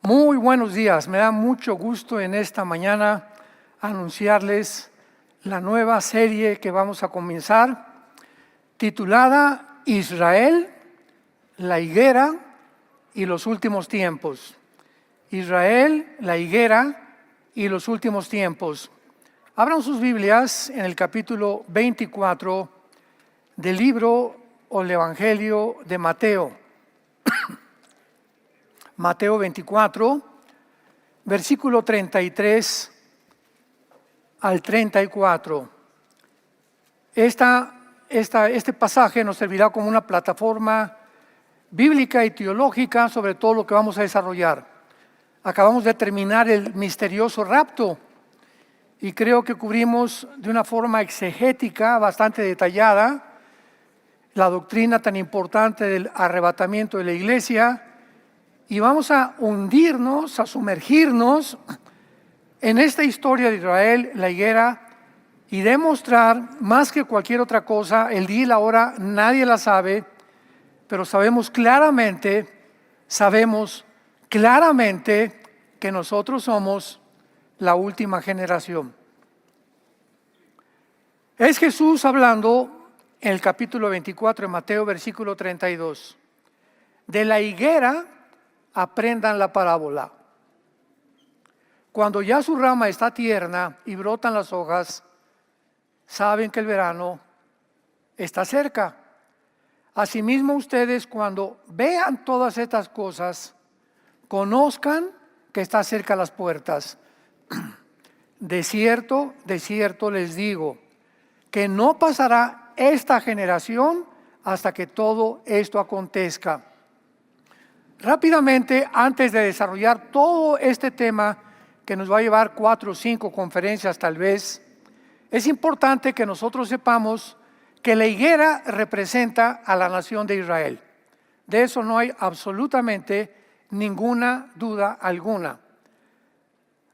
Muy buenos días, me da mucho gusto en esta mañana anunciarles la nueva serie que vamos a comenzar, titulada Israel, la higuera y los últimos tiempos. Israel, la higuera y los últimos tiempos. Abran sus Biblias en el capítulo 24 del libro o el Evangelio de Mateo. Mateo 24, versículo 33 al 34. Este pasaje nos servirá como una plataforma bíblica y teológica sobre todo lo que vamos a desarrollar. Acabamos de terminar el misterioso rapto y creo que cubrimos de una forma exegética bastante detallada la doctrina tan importante del arrebatamiento de la iglesia. Y vamos a hundirnos, a sumergirnos en esta historia de Israel, la higuera, y demostrar más que cualquier otra cosa, el día y la hora nadie la sabe, pero sabemos claramente que nosotros somos la última generación. Es Jesús hablando en el capítulo 24 de Mateo, versículo 32. De la higuera aprendan la parábola. Cuando ya su rama está tierna y brotan las hojas, saben que el verano está cerca. Asimismo ustedes, cuando vean todas estas cosas, conozcan que está cerca las puertas. De cierto les digo, que no pasará esta generación hasta que todo esto acontezca. Rápidamente, antes de desarrollar todo este tema que nos va a llevar 4 o 5 conferencias tal vez, es importante que nosotros sepamos que la higuera representa a la nación de Israel. De eso no hay absolutamente ninguna duda alguna.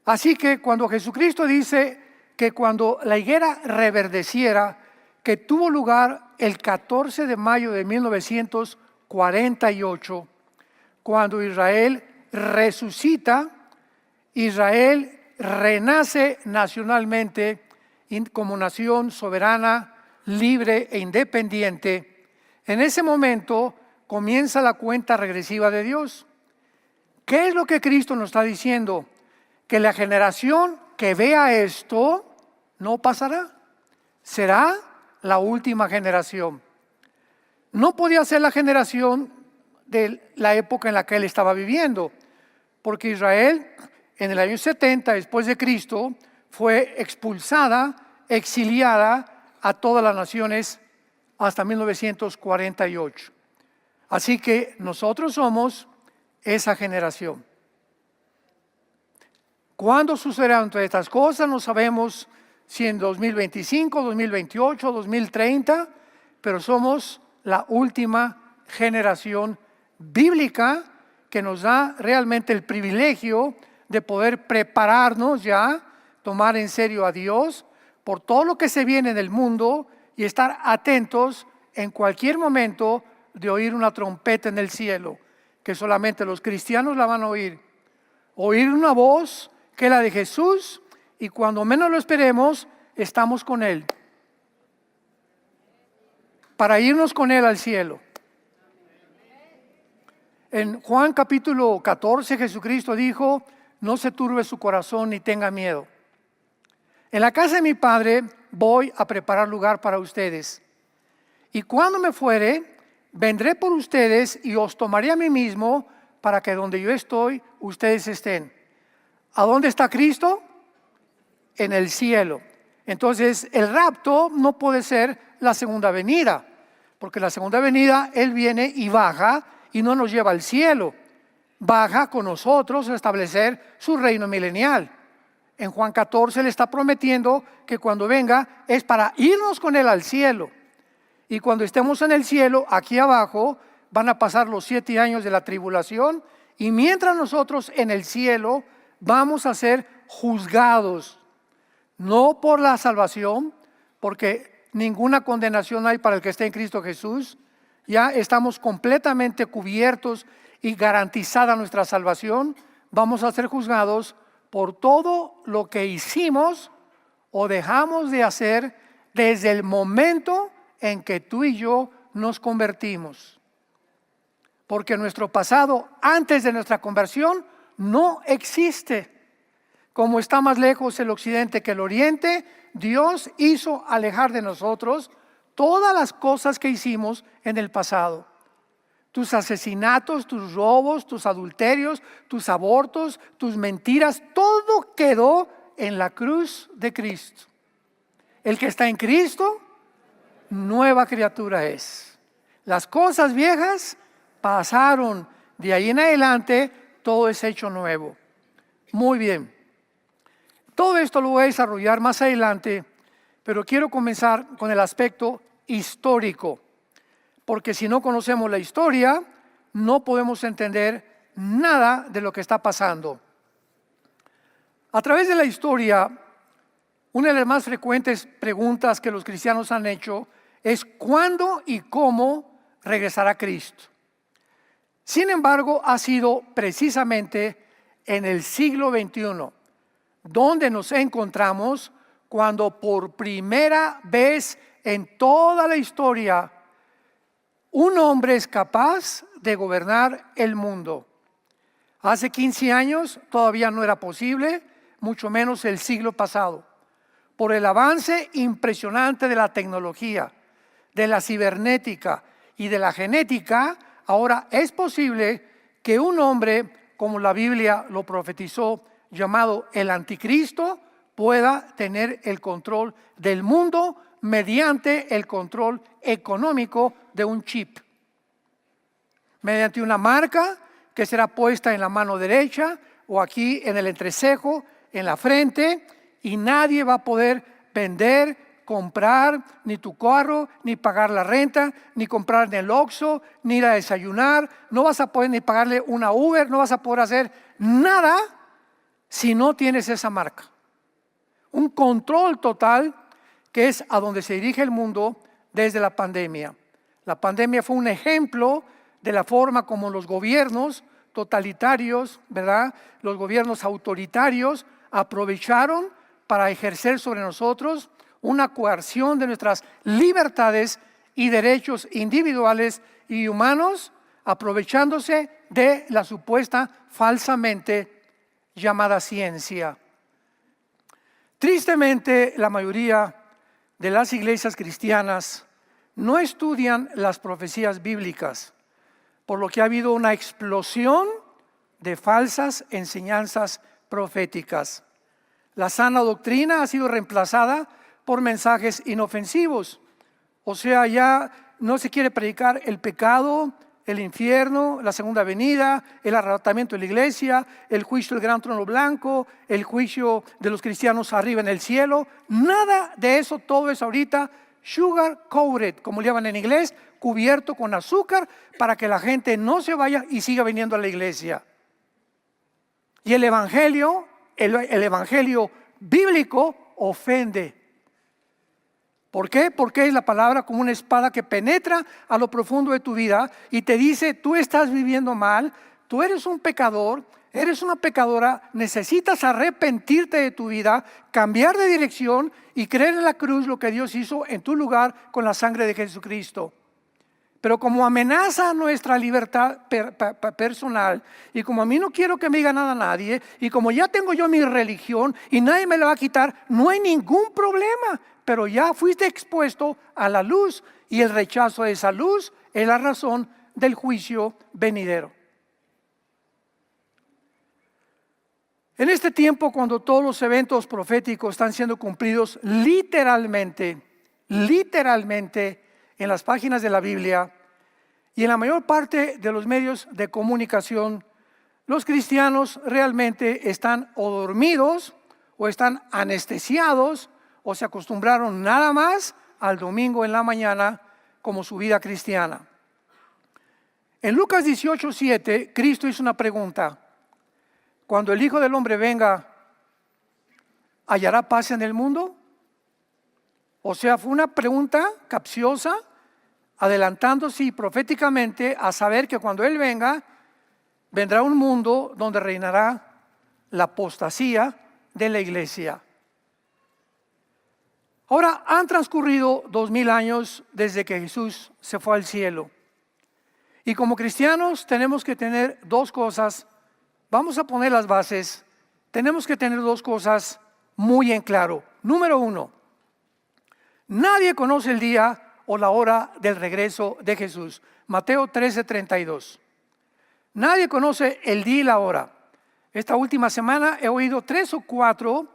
Así que cuando Jesucristo dice que cuando la higuera reverdeciera, que tuvo lugar el 14 de mayo de 1948, cuando Israel resucita, Israel renace nacionalmente como nación soberana, libre e independiente. En ese momento comienza la cuenta regresiva de Dios. ¿Qué es lo que Cristo nos está diciendo? Que la generación que vea esto no pasará. Será la última generación. No podía ser la generación de la época en la que él estaba viviendo, porque Israel en el año 70 después de Cristo fue expulsada, exiliada a todas las naciones hasta 1948. Así que nosotros somos esa generación. ¿Cuándo sucederán todas estas cosas? No sabemos si en 2025, 2028, 2030, pero somos la última generación bíblica que nos da realmente el privilegio de poder prepararnos ya, tomar en serio a Dios por todo lo que se viene en el mundo y estar atentos en cualquier momento de oír una trompeta en el cielo, que solamente los cristianos la van a oír. Oír una voz que es la de Jesús y cuando menos lo esperemos, estamos con Él. Para irnos con Él al cielo. En Juan capítulo 14, Jesucristo dijo, no se turbe su corazón ni tenga miedo. En la casa de mi Padre voy a preparar lugar para ustedes. Y cuando me fuere, vendré por ustedes y os tomaré a mí mismo para que donde yo estoy, ustedes estén. ¿A dónde está Cristo? En el cielo. Entonces, el rapto no puede ser la segunda venida, porque la segunda venida, Él viene y baja y no nos lleva al cielo. Baja con nosotros a establecer su reino milenial. En Juan 14 le está prometiendo que cuando venga es para irnos con Él al cielo. Y cuando estemos en el cielo, aquí abajo, van a pasar los 7 años de la tribulación. Y mientras nosotros en el cielo vamos a ser juzgados. No por la salvación, porque ninguna condenación hay para el que esté en Cristo Jesús. Ya estamos completamente cubiertos y garantizada nuestra salvación. vamos a ser juzgados por todo lo que hicimos o dejamos de hacer desde el momento en que tú y yo nos convertimos. Porque nuestro pasado antes de nuestra conversión no existe. Como está más lejos el occidente que el oriente, Dios hizo alejar de nosotros todas las cosas que hicimos en el pasado. Tus asesinatos, tus robos, tus adulterios, tus abortos, tus mentiras, todo quedó en la cruz de Cristo. El que está en Cristo, nueva criatura es. Las cosas viejas pasaron, de ahí en adelante todo es hecho nuevo. Muy bien. Todo esto lo voy a desarrollar más adelante, pero quiero comenzar con el aspecto histórico, porque si no conocemos la historia, no podemos entender nada de lo que está pasando. A través de la historia, una de las más frecuentes preguntas que los cristianos han hecho es ¿cuándo y cómo regresará Cristo? Sin embargo, ha sido precisamente en el siglo XXI donde nos encontramos cuando por primera vez en toda la historia un hombre es capaz de gobernar el mundo. Hace 15 años todavía no era posible, mucho menos el siglo pasado. Por el avance impresionante de la tecnología, de la cibernética y de la genética, ahora es posible que un hombre, como la Biblia lo profetizó, llamado el anticristo, pueda tener el control del mundo mediante el control económico de un chip. Mediante una marca que será puesta en la mano derecha o aquí en el entrecejo, en la frente, y nadie va a poder vender, comprar ni tu carro, ni pagar la renta, ni comprar en el Oxxo, ni ir a desayunar. No vas a poder ni pagarle una Uber, no vas a poder hacer nada si no tienes esa marca. Un control total que es a donde se dirige el mundo desde la pandemia. La pandemia fue un ejemplo de la forma como los gobiernos totalitarios, ¿verdad? Los gobiernos autoritarios aprovecharon para ejercer sobre nosotros una coerción de nuestras libertades y derechos individuales y humanos, aprovechándose de la supuesta falsamente llamada ciencia. Tristemente, la mayoría de las iglesias cristianas no estudian las profecías bíblicas, por lo que ha habido una explosión de falsas enseñanzas proféticas. La sana doctrina ha sido reemplazada por mensajes inofensivos. O sea, ya no se quiere predicar el pecado, el infierno, la segunda venida, el arrebatamiento de la iglesia, el juicio del gran trono blanco, el juicio de los cristianos arriba en el cielo. Nada de eso, todo es ahorita sugar coated, como le llaman en inglés, cubierto con azúcar para que la gente no se vaya y siga viniendo a la iglesia. Y el evangelio bíblico ofende. ¿Por qué? Porque es la palabra como una espada que penetra a lo profundo de tu vida y te dice, tú estás viviendo mal, tú eres un pecador, eres una pecadora, necesitas arrepentirte de tu vida, cambiar de dirección y creer en la cruz lo que Dios hizo en tu lugar con la sangre de Jesucristo. Pero como amenaza a nuestra libertad personal y como a mí no quiero que me diga nada a nadie y como ya tengo yo mi religión y nadie me la va a quitar, no hay ningún problema. Pero ya fuiste expuesto a la luz y el rechazo de esa luz es la razón del juicio venidero. En este tiempo, cuando todos los eventos proféticos están siendo cumplidos literalmente en las páginas de la Biblia y en la mayor parte de los medios de comunicación, los cristianos realmente están o dormidos o están anestesiados o se acostumbraron nada más al domingo en la mañana como su vida cristiana. En Lucas 18:7, Cristo hizo una pregunta. Cuando el Hijo del Hombre venga, ¿hallará paz en el mundo? O sea, fue una pregunta capciosa, adelantándose proféticamente a saber que cuando Él venga, vendrá un mundo donde reinará la apostasía de la iglesia. Ahora, han transcurrido 2000 años desde que Jesús se fue al cielo. Y como cristianos tenemos que tener dos cosas. Vamos a poner las bases. Tenemos que tener dos cosas muy en claro. Número uno, nadie conoce el día o la hora del regreso de Jesús. Mateo 13:32. Nadie conoce el día y la hora. Esta última semana he oído 3 o 4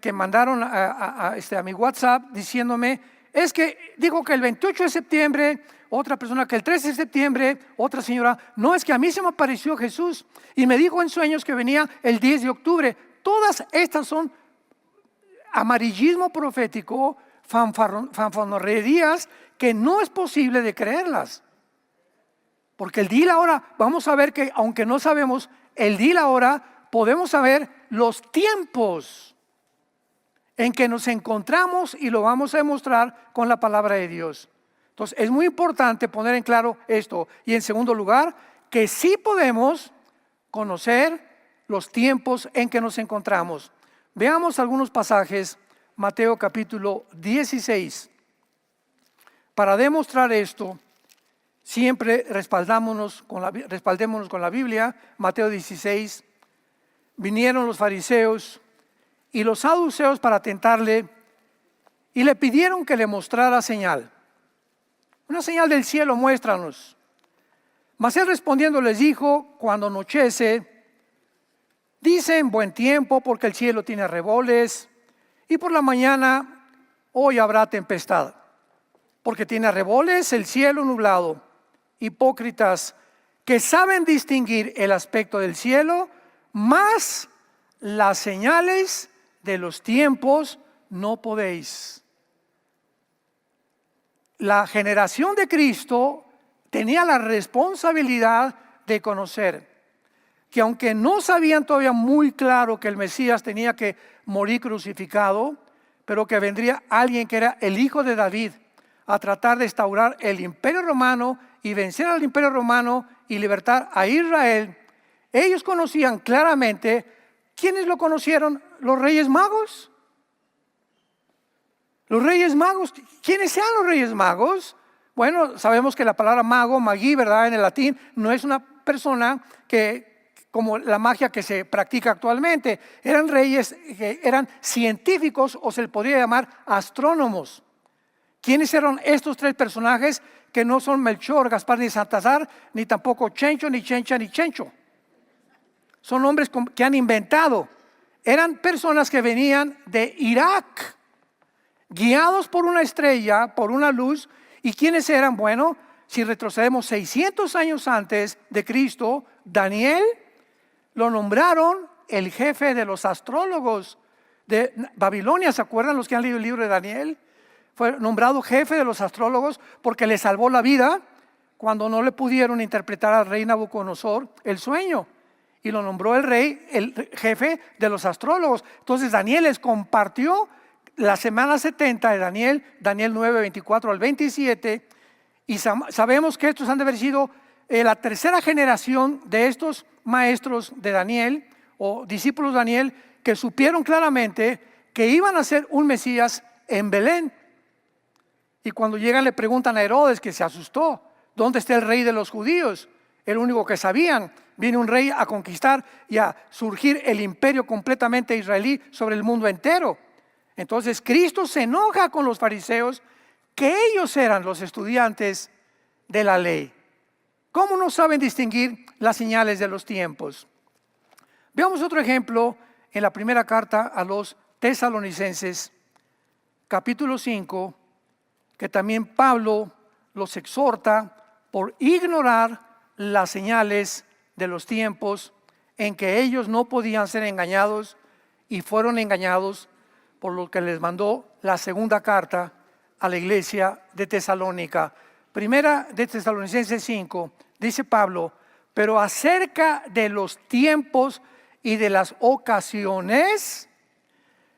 que mandaron a mi WhatsApp diciéndome, es que dijo que el 28 de septiembre, otra persona que el 13 de septiembre, otra señora, no, es que a mí se me apareció Jesús y me dijo en sueños que venía el 10 de octubre. Todas estas son amarillismo profético, fanfarronerías que no es posible de creerlas. Porque el día y la hora, vamos a ver que aunque no sabemos el día y la hora, podemos saber los tiempos en que nos encontramos y lo vamos a demostrar con la palabra de Dios. Entonces es muy importante poner en claro esto. Y en segundo lugar, que sí podemos conocer los tiempos en que nos encontramos. Veamos algunos pasajes, Mateo capítulo 16. Para demostrar esto, siempre respaldémonos con la Biblia. Mateo 16. Vinieron los fariseos y los saduceos para tentarle y le pidieron que le mostrara señal. Una señal del cielo, muéstranos. Mas él respondiendo les dijo, cuando anochece, dice en buen tiempo porque el cielo tiene arreboles y por la mañana hoy habrá tempestad. Porque tiene arreboles el cielo nublado. Hipócritas que saben distinguir el aspecto del cielo, mas las señales de los tiempos no podéis. La generación de Cristo tenía la responsabilidad de conocer que aunque no sabían todavía muy claro que el Mesías tenía que morir crucificado, pero que vendría alguien que era el hijo de David a tratar de instaurar el imperio romano y vencer al imperio romano y libertar a Israel, ellos conocían claramente. ¿Quiénes lo conocieron? Los Reyes Magos. Los Reyes Magos. ¿Quiénes sean los Reyes Magos? Bueno, sabemos que la palabra mago, magí, ¿verdad? En el latín no es una persona que, como la magia que se practica actualmente, eran reyes que eran científicos o se les podría llamar astrónomos. ¿Quiénes eran estos tres personajes que no son Melchor, Gaspar ni Baltasar, ni tampoco Chencho, ni Chencha, ni Chencho? Son hombres que han inventado. Eran personas que venían de Irak, guiados por una estrella, por una luz. ¿Y quiénes eran? Bueno, si retrocedemos 600 años antes de Cristo, Daniel lo nombraron el jefe de los astrólogos de Babilonia. ¿Se acuerdan los que han leído el libro de Daniel? Fue nombrado jefe de los astrólogos porque le salvó la vida cuando no le pudieron interpretar al rey Nabucodonosor el sueño. Y lo nombró el rey, el jefe de los astrólogos. Entonces Daniel les compartió la semana 70 de Daniel 9, 24 al 27. Y sabemos que estos han de haber sido la tercera generación de estos maestros de Daniel o discípulos de Daniel que supieron claramente que iban a ser un Mesías en Belén. Y cuando llegan le preguntan a Herodes, que se asustó, ¿dónde está el rey de los judíos? El único que sabían. Viene un rey a conquistar y a surgir el imperio completamente israelí sobre el mundo entero. Entonces Cristo se enoja con los fariseos, que ellos eran los estudiantes de la ley. ¿Cómo no saben distinguir las señales de los tiempos? Veamos otro ejemplo en la primera carta a los Tesalonicenses, capítulo 5, que también Pablo los exhorta por ignorar las señales de los tiempos en que ellos no podían ser engañados y fueron engañados, por lo que les mandó la segunda carta a la iglesia de Tesalónica. Primera de Tesalonicenses 5, dice Pablo, pero acerca de los tiempos y de las ocasiones,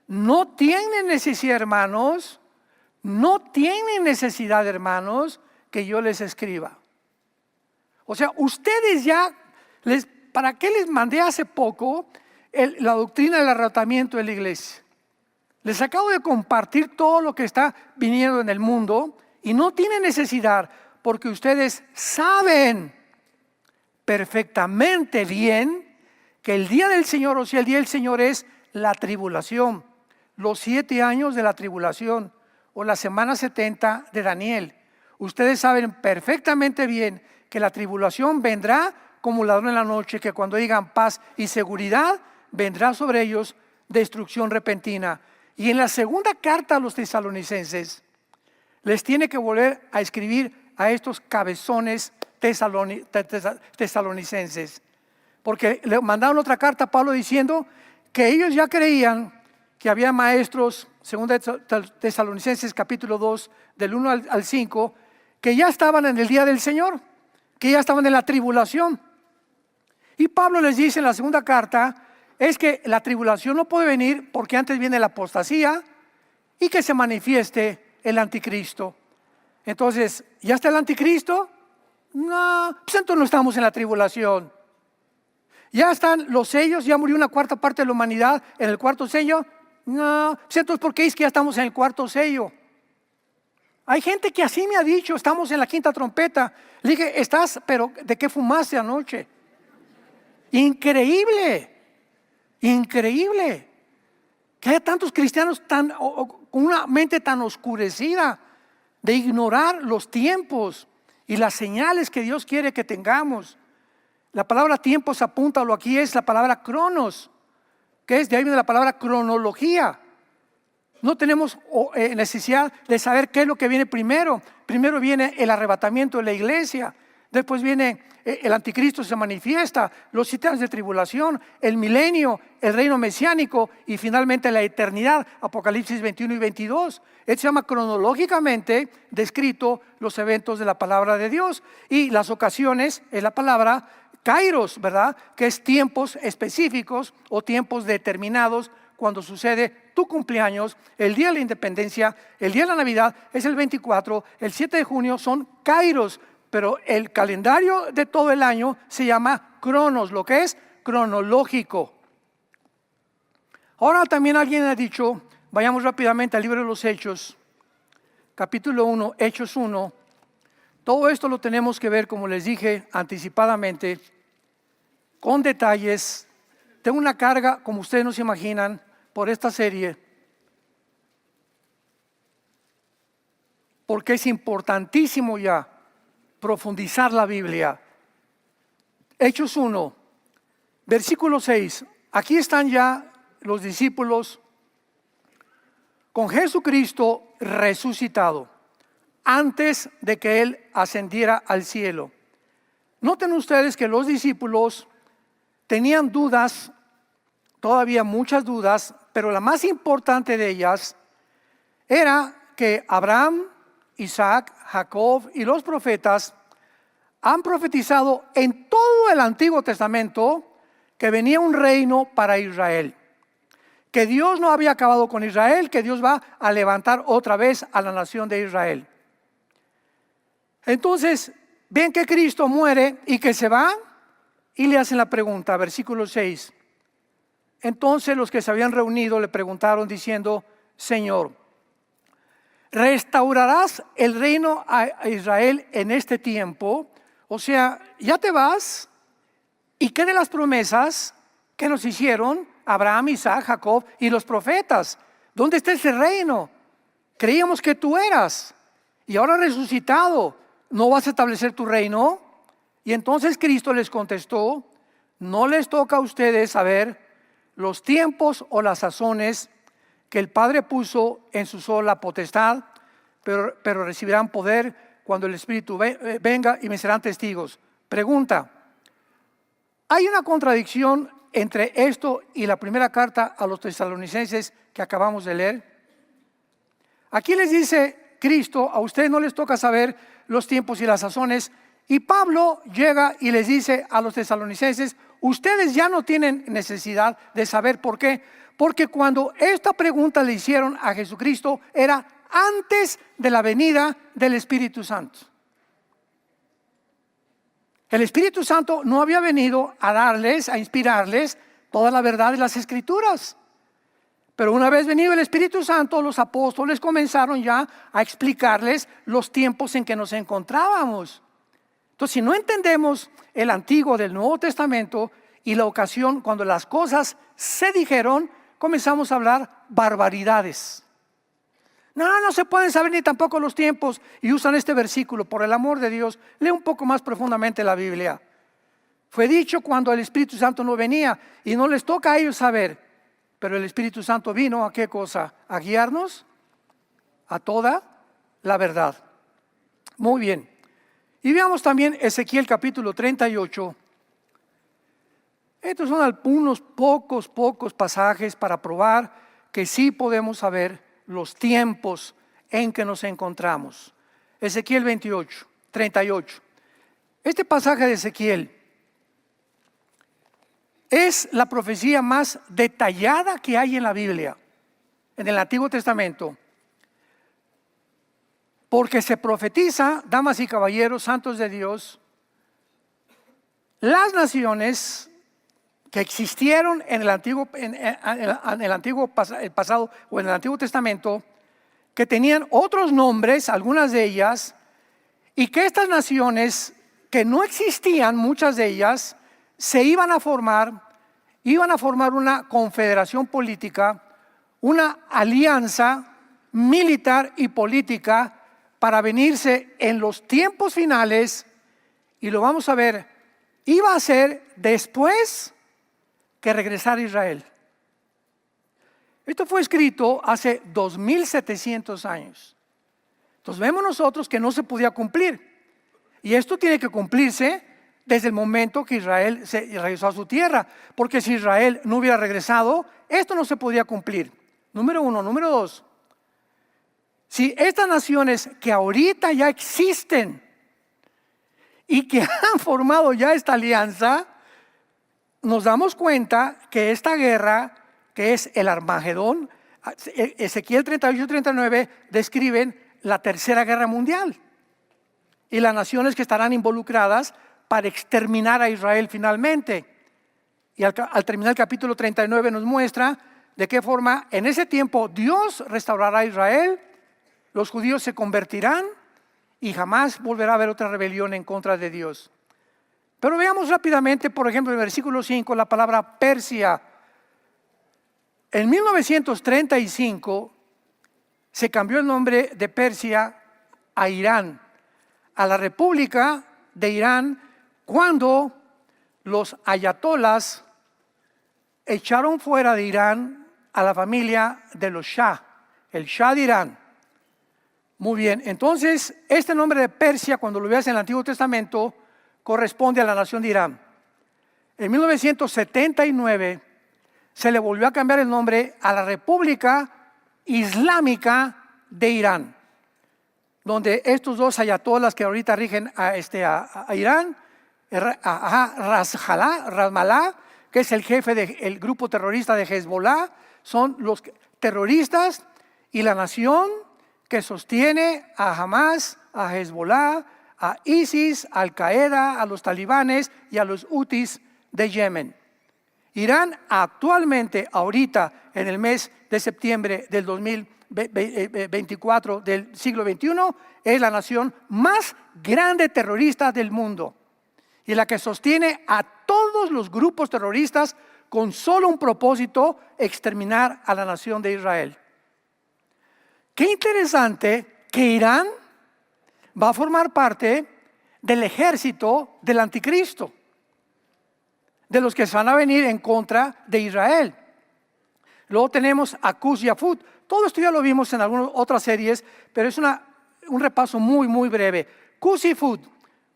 no tienen necesidad, hermanos, no tienen necesidad, hermanos, que yo les escriba. O sea, ustedes ya ¿Para qué les mandé hace poco la doctrina del arrebatamiento de la iglesia? Les acabo de compartir todo lo que está viniendo en el mundo y no tiene necesidad, porque ustedes saben perfectamente bien que el día del Señor, o sea, el día del Señor es la tribulación, los 7 años de la tribulación o la semana 70 de Daniel. Ustedes saben perfectamente bien que la tribulación vendrá como ladrón en la noche, que cuando digan paz y seguridad, vendrá sobre ellos destrucción repentina. Y en la segunda carta a los tesalonicenses, les tiene que volver a escribir a estos cabezones tesalonicenses, porque le mandaron otra carta a Pablo diciendo que ellos ya creían que había maestros, según Tesalonicenses capítulo 2, del 1 al 5, que ya estaban en el día del Señor, que ya estaban en la tribulación. Y Pablo les dice en la segunda carta, es que la tribulación no puede venir porque antes viene la apostasía y que se manifieste el anticristo. Entonces, ¿ya está el anticristo? No, pues entonces no estamos en la tribulación. ¿Ya están los sellos? ¿Ya murió una cuarta parte de la humanidad en el cuarto sello? No, pues entonces ¿por qué es que ya estamos en el cuarto sello? Hay gente que así me ha dicho, estamos en la quinta trompeta. Le dije, pero ¿de qué fumaste anoche? Increíble, increíble que haya tantos cristianos con una mente tan oscurecida de ignorar los tiempos y las señales que Dios quiere que tengamos. La palabra tiempos, apúntalo aquí, es la palabra cronos, que es de ahí viene la palabra cronología. No tenemos necesidad de saber qué es lo que viene primero. Primero viene el arrebatamiento de la iglesia, después viene el anticristo, se manifiesta, los 7 años de tribulación, el milenio, el reino mesiánico y finalmente la eternidad, Apocalipsis 21 y 22. Esto se llama cronológicamente descrito los eventos de la palabra de Dios, y las ocasiones es la palabra kairos, ¿verdad? Que es tiempos específicos o tiempos determinados. Cuando sucede tu cumpleaños, el día de la independencia, el día de la Navidad es el 24, el 7 de junio son kairos, pero el calendario de todo el año se llama cronos, lo que es cronológico. Ahora también alguien ha dicho, vayamos rápidamente al libro de los Hechos, capítulo 1, Hechos 1. Todo esto lo tenemos que ver, como les dije anticipadamente, con detalles. Tengo una carga, como ustedes no se imaginan, por esta serie, porque es importantísimo ya profundizar la Biblia. Hechos 1, versículo 6. Aquí están ya los discípulos con Jesucristo resucitado, antes de que Él ascendiera al cielo. Noten ustedes que los discípulos tenían dudas, todavía muchas dudas, pero la más importante de ellas era que Abraham, Isaac, Jacob y los profetas han profetizado en todo el Antiguo Testamento que venía un reino para Israel, que Dios no había acabado con Israel, que Dios va a levantar otra vez a la nación de Israel. Entonces ven que Cristo muere y que se va, y le hacen la pregunta, versículo 6. Entonces los que se habían reunido le preguntaron diciendo, Señor, ¿restaurarás el reino a Israel en este tiempo? O sea, ¿ya te vas? ¿Y qué de las promesas que nos hicieron Abraham, Isaac, Jacob y los profetas? ¿Dónde está ese reino? Creíamos que tú eras, y ahora resucitado, ¿no vas a establecer tu reino? Y entonces Cristo les contestó, no les toca a ustedes saber los tiempos o las sazones que el Padre puso en su sola potestad, pero recibirán poder cuando el Espíritu venga y me serán testigos. Pregunta, ¿hay una contradicción entre esto y la primera carta a los tesalonicenses que acabamos de leer? Aquí les dice Cristo, a ustedes no les toca saber los tiempos y las sazones, y Pablo llega y les dice a los tesalonicenses, ustedes ya no tienen necesidad de saber por qué, porque cuando esta pregunta le hicieron a Jesucristo era antes de la venida del Espíritu Santo. El Espíritu Santo no había venido a darles, a inspirarles toda la verdad de las Escrituras. Pero una vez venido el Espíritu Santo, los apóstoles comenzaron ya a explicarles los tiempos en que nos encontrábamos. Entonces, si no entendemos el Antiguo del Nuevo Testamento y la ocasión cuando las cosas se dijeron, comenzamos a hablar barbaridades. No se pueden saber ni tampoco los tiempos. Y usan este versículo, por el amor de Dios, lee un poco más profundamente la Biblia. Fue dicho cuando el Espíritu Santo no venía y no les toca a ellos saber. Pero el Espíritu Santo vino ¿a qué cosa? A guiarnos a toda la verdad. Muy bien. Y veamos también Ezequiel capítulo 38. Estos son algunos pocos pasajes para probar que sí podemos saber los tiempos en que nos encontramos. Ezequiel 38. Este pasaje de Ezequiel es la profecía más detallada que hay en la Biblia, en el Antiguo Testamento. Porque se profetiza, damas y caballeros, santos de Dios, las naciones que existieron en el antiguo pasado o en el Antiguo Testamento, que tenían otros nombres, algunas de ellas, y que estas naciones que no existían, muchas de ellas, se iban a formar una confederación política, una alianza militar y política para venirse en los tiempos finales, y lo vamos a ver, iba a ser después que regresara Israel. Esto fue escrito hace 2700 años. Entonces vemos nosotros que no se podía cumplir. Y esto tiene que cumplirse desde el momento que Israel se regresó a su tierra. Porque si Israel no hubiera regresado, esto no se podía cumplir. Número uno. Número dos. Si estas naciones que ahorita ya existen y que han formado ya esta alianza, nos damos cuenta que esta guerra, que es el Armagedón, Ezequiel 38 y 39 describen la tercera guerra mundial y las naciones que estarán involucradas para exterminar a Israel finalmente. Y al terminar el capítulo 39 nos muestra de qué forma en ese tiempo Dios restaurará a Israel, los judíos se convertirán y jamás volverá a haber otra rebelión en contra de Dios. Pero veamos rápidamente, por ejemplo, en el versículo 5, la palabra Persia. En 1935 se cambió el nombre de Persia a Irán, a la República de Irán, cuando los ayatolas echaron fuera de Irán a la familia de los Shah, el Shah de Irán. Muy bien, entonces este nombre de Persia, cuando lo veas en el Antiguo Testamento, corresponde a la nación de Irán. En 1979 se le volvió a cambiar el nombre a la República Islámica de Irán, donde estos dos ayatolas que ahorita rigen a Irán, Ramallah, que es el jefe del grupo terrorista de Hezbollah, son los terroristas y la nación que sostiene a Hamas, a Hezbollah, a ISIS, a Al-Qaeda, a los talibanes y a los hutis de Yemen. Irán actualmente, ahorita, en el mes de septiembre del 2024 del siglo XXI, es la nación más grande terrorista del mundo y la que sostiene a todos los grupos terroristas con solo un propósito: exterminar a la nación de Israel. Qué interesante que Irán va a formar parte del ejército del anticristo, de los que se van a venir en contra de Israel. Luego tenemos a Cush y a Phut. Todo esto ya lo vimos en algunas otras series, pero es un repaso muy breve. Cush y Phut.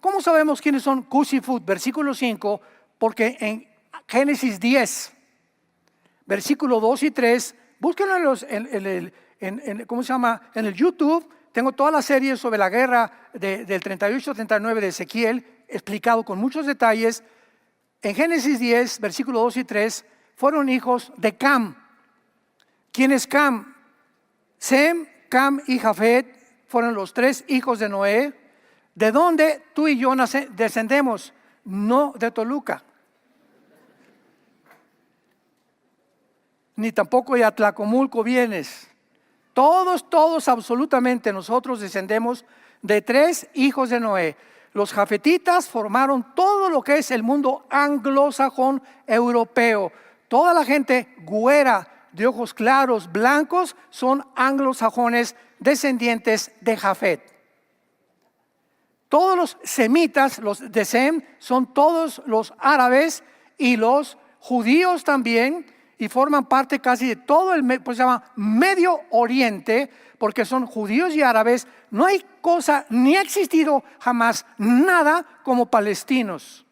¿Cómo sabemos quiénes son Cush y Phut? Versículo 5, porque en Génesis 10, versículo 2 y 3, búsquenlo en el YouTube. Tengo toda la serie sobre la guerra del 38-39 de Ezequiel, explicado con muchos detalles. En Génesis 10, versículo 2 y 3, fueron hijos de Cam. ¿Quién es Cam? Sem, Cam y Jafet fueron los tres hijos de Noé, de donde tú y yo descendemos. no de Toluca, ni tampoco de Atlacomulco vienes. Todos absolutamente nosotros descendemos de 3 hijos de Noé. Los jafetitas formaron todo lo que es el mundo anglosajón europeo. Toda la gente güera, de ojos claros, blancos, son anglosajones descendientes de Jafet. Todos los semitas, los de Sem, son todos los árabes y los judíos también, y forman parte casi de todo el, pues se llama Medio Oriente, porque son judíos y árabes. No hay cosa, ni ha existido jamás nada como palestinos.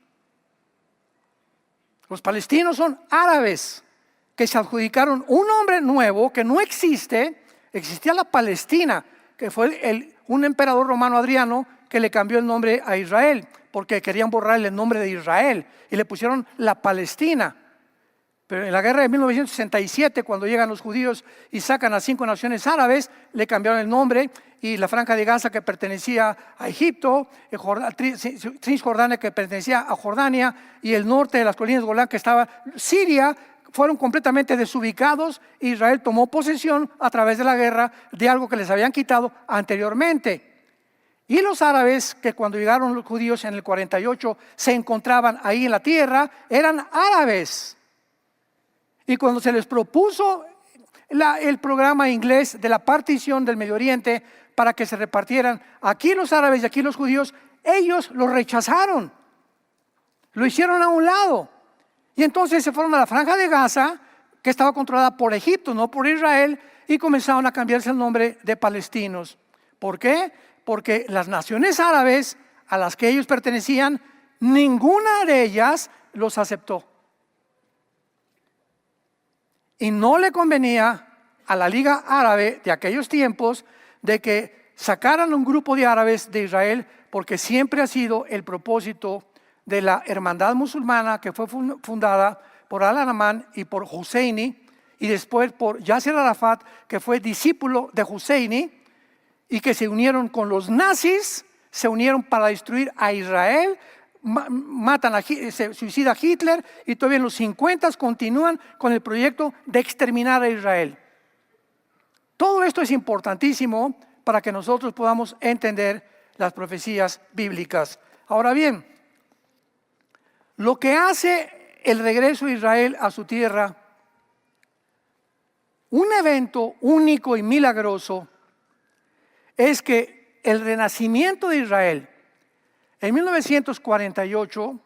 Los palestinos son árabes que se adjudicaron un nombre nuevo que no existe. Existía la Palestina, que fue un emperador romano, Adriano, que le cambió el nombre a Israel, porque querían borrarle el nombre de Israel y le pusieron la Palestina. Pero en la guerra de 1967, cuando llegan los judíos y sacan a 5 naciones árabes, le cambiaron el nombre, y la Franja de Gaza, que pertenecía a Egipto, Cisjordania, que pertenecía a Jordania, y el norte de las colinas de Golán, que estaba Siria, fueron completamente desubicados. Israel tomó posesión a través de la guerra de algo que les habían quitado anteriormente. Y los árabes, que cuando llegaron los judíos en el 48 se encontraban ahí en la tierra, eran árabes. Y cuando se les propuso el programa inglés de la partición del Medio Oriente para que se repartieran aquí los árabes y aquí los judíos, ellos lo rechazaron, lo hicieron a un lado. Y entonces se fueron a la Franja de Gaza, que estaba controlada por Egipto, no por Israel, y comenzaron a cambiarse el nombre de palestinos. ¿Por qué? Porque las naciones árabes a las que ellos pertenecían, ninguna de ellas los aceptó. Y no le convenía a la Liga Árabe de aquellos tiempos de que sacaran un grupo de árabes de Israel, porque siempre ha sido el propósito de la hermandad musulmana, que fue fundada por Al-Anamán y por Husseini, y después por Yasser Arafat, que fue discípulo de Husseini, y que se unieron con los nazis, se unieron para destruir a Israel. Se suicida Hitler, y todavía en los 50 continúan con el proyecto de exterminar a Israel. Todo esto es importantísimo para que nosotros podamos entender las profecías bíblicas. Ahora bien, lo que hace el regreso de Israel a su tierra, un evento único y milagroso, es que el renacimiento de Israel en 1948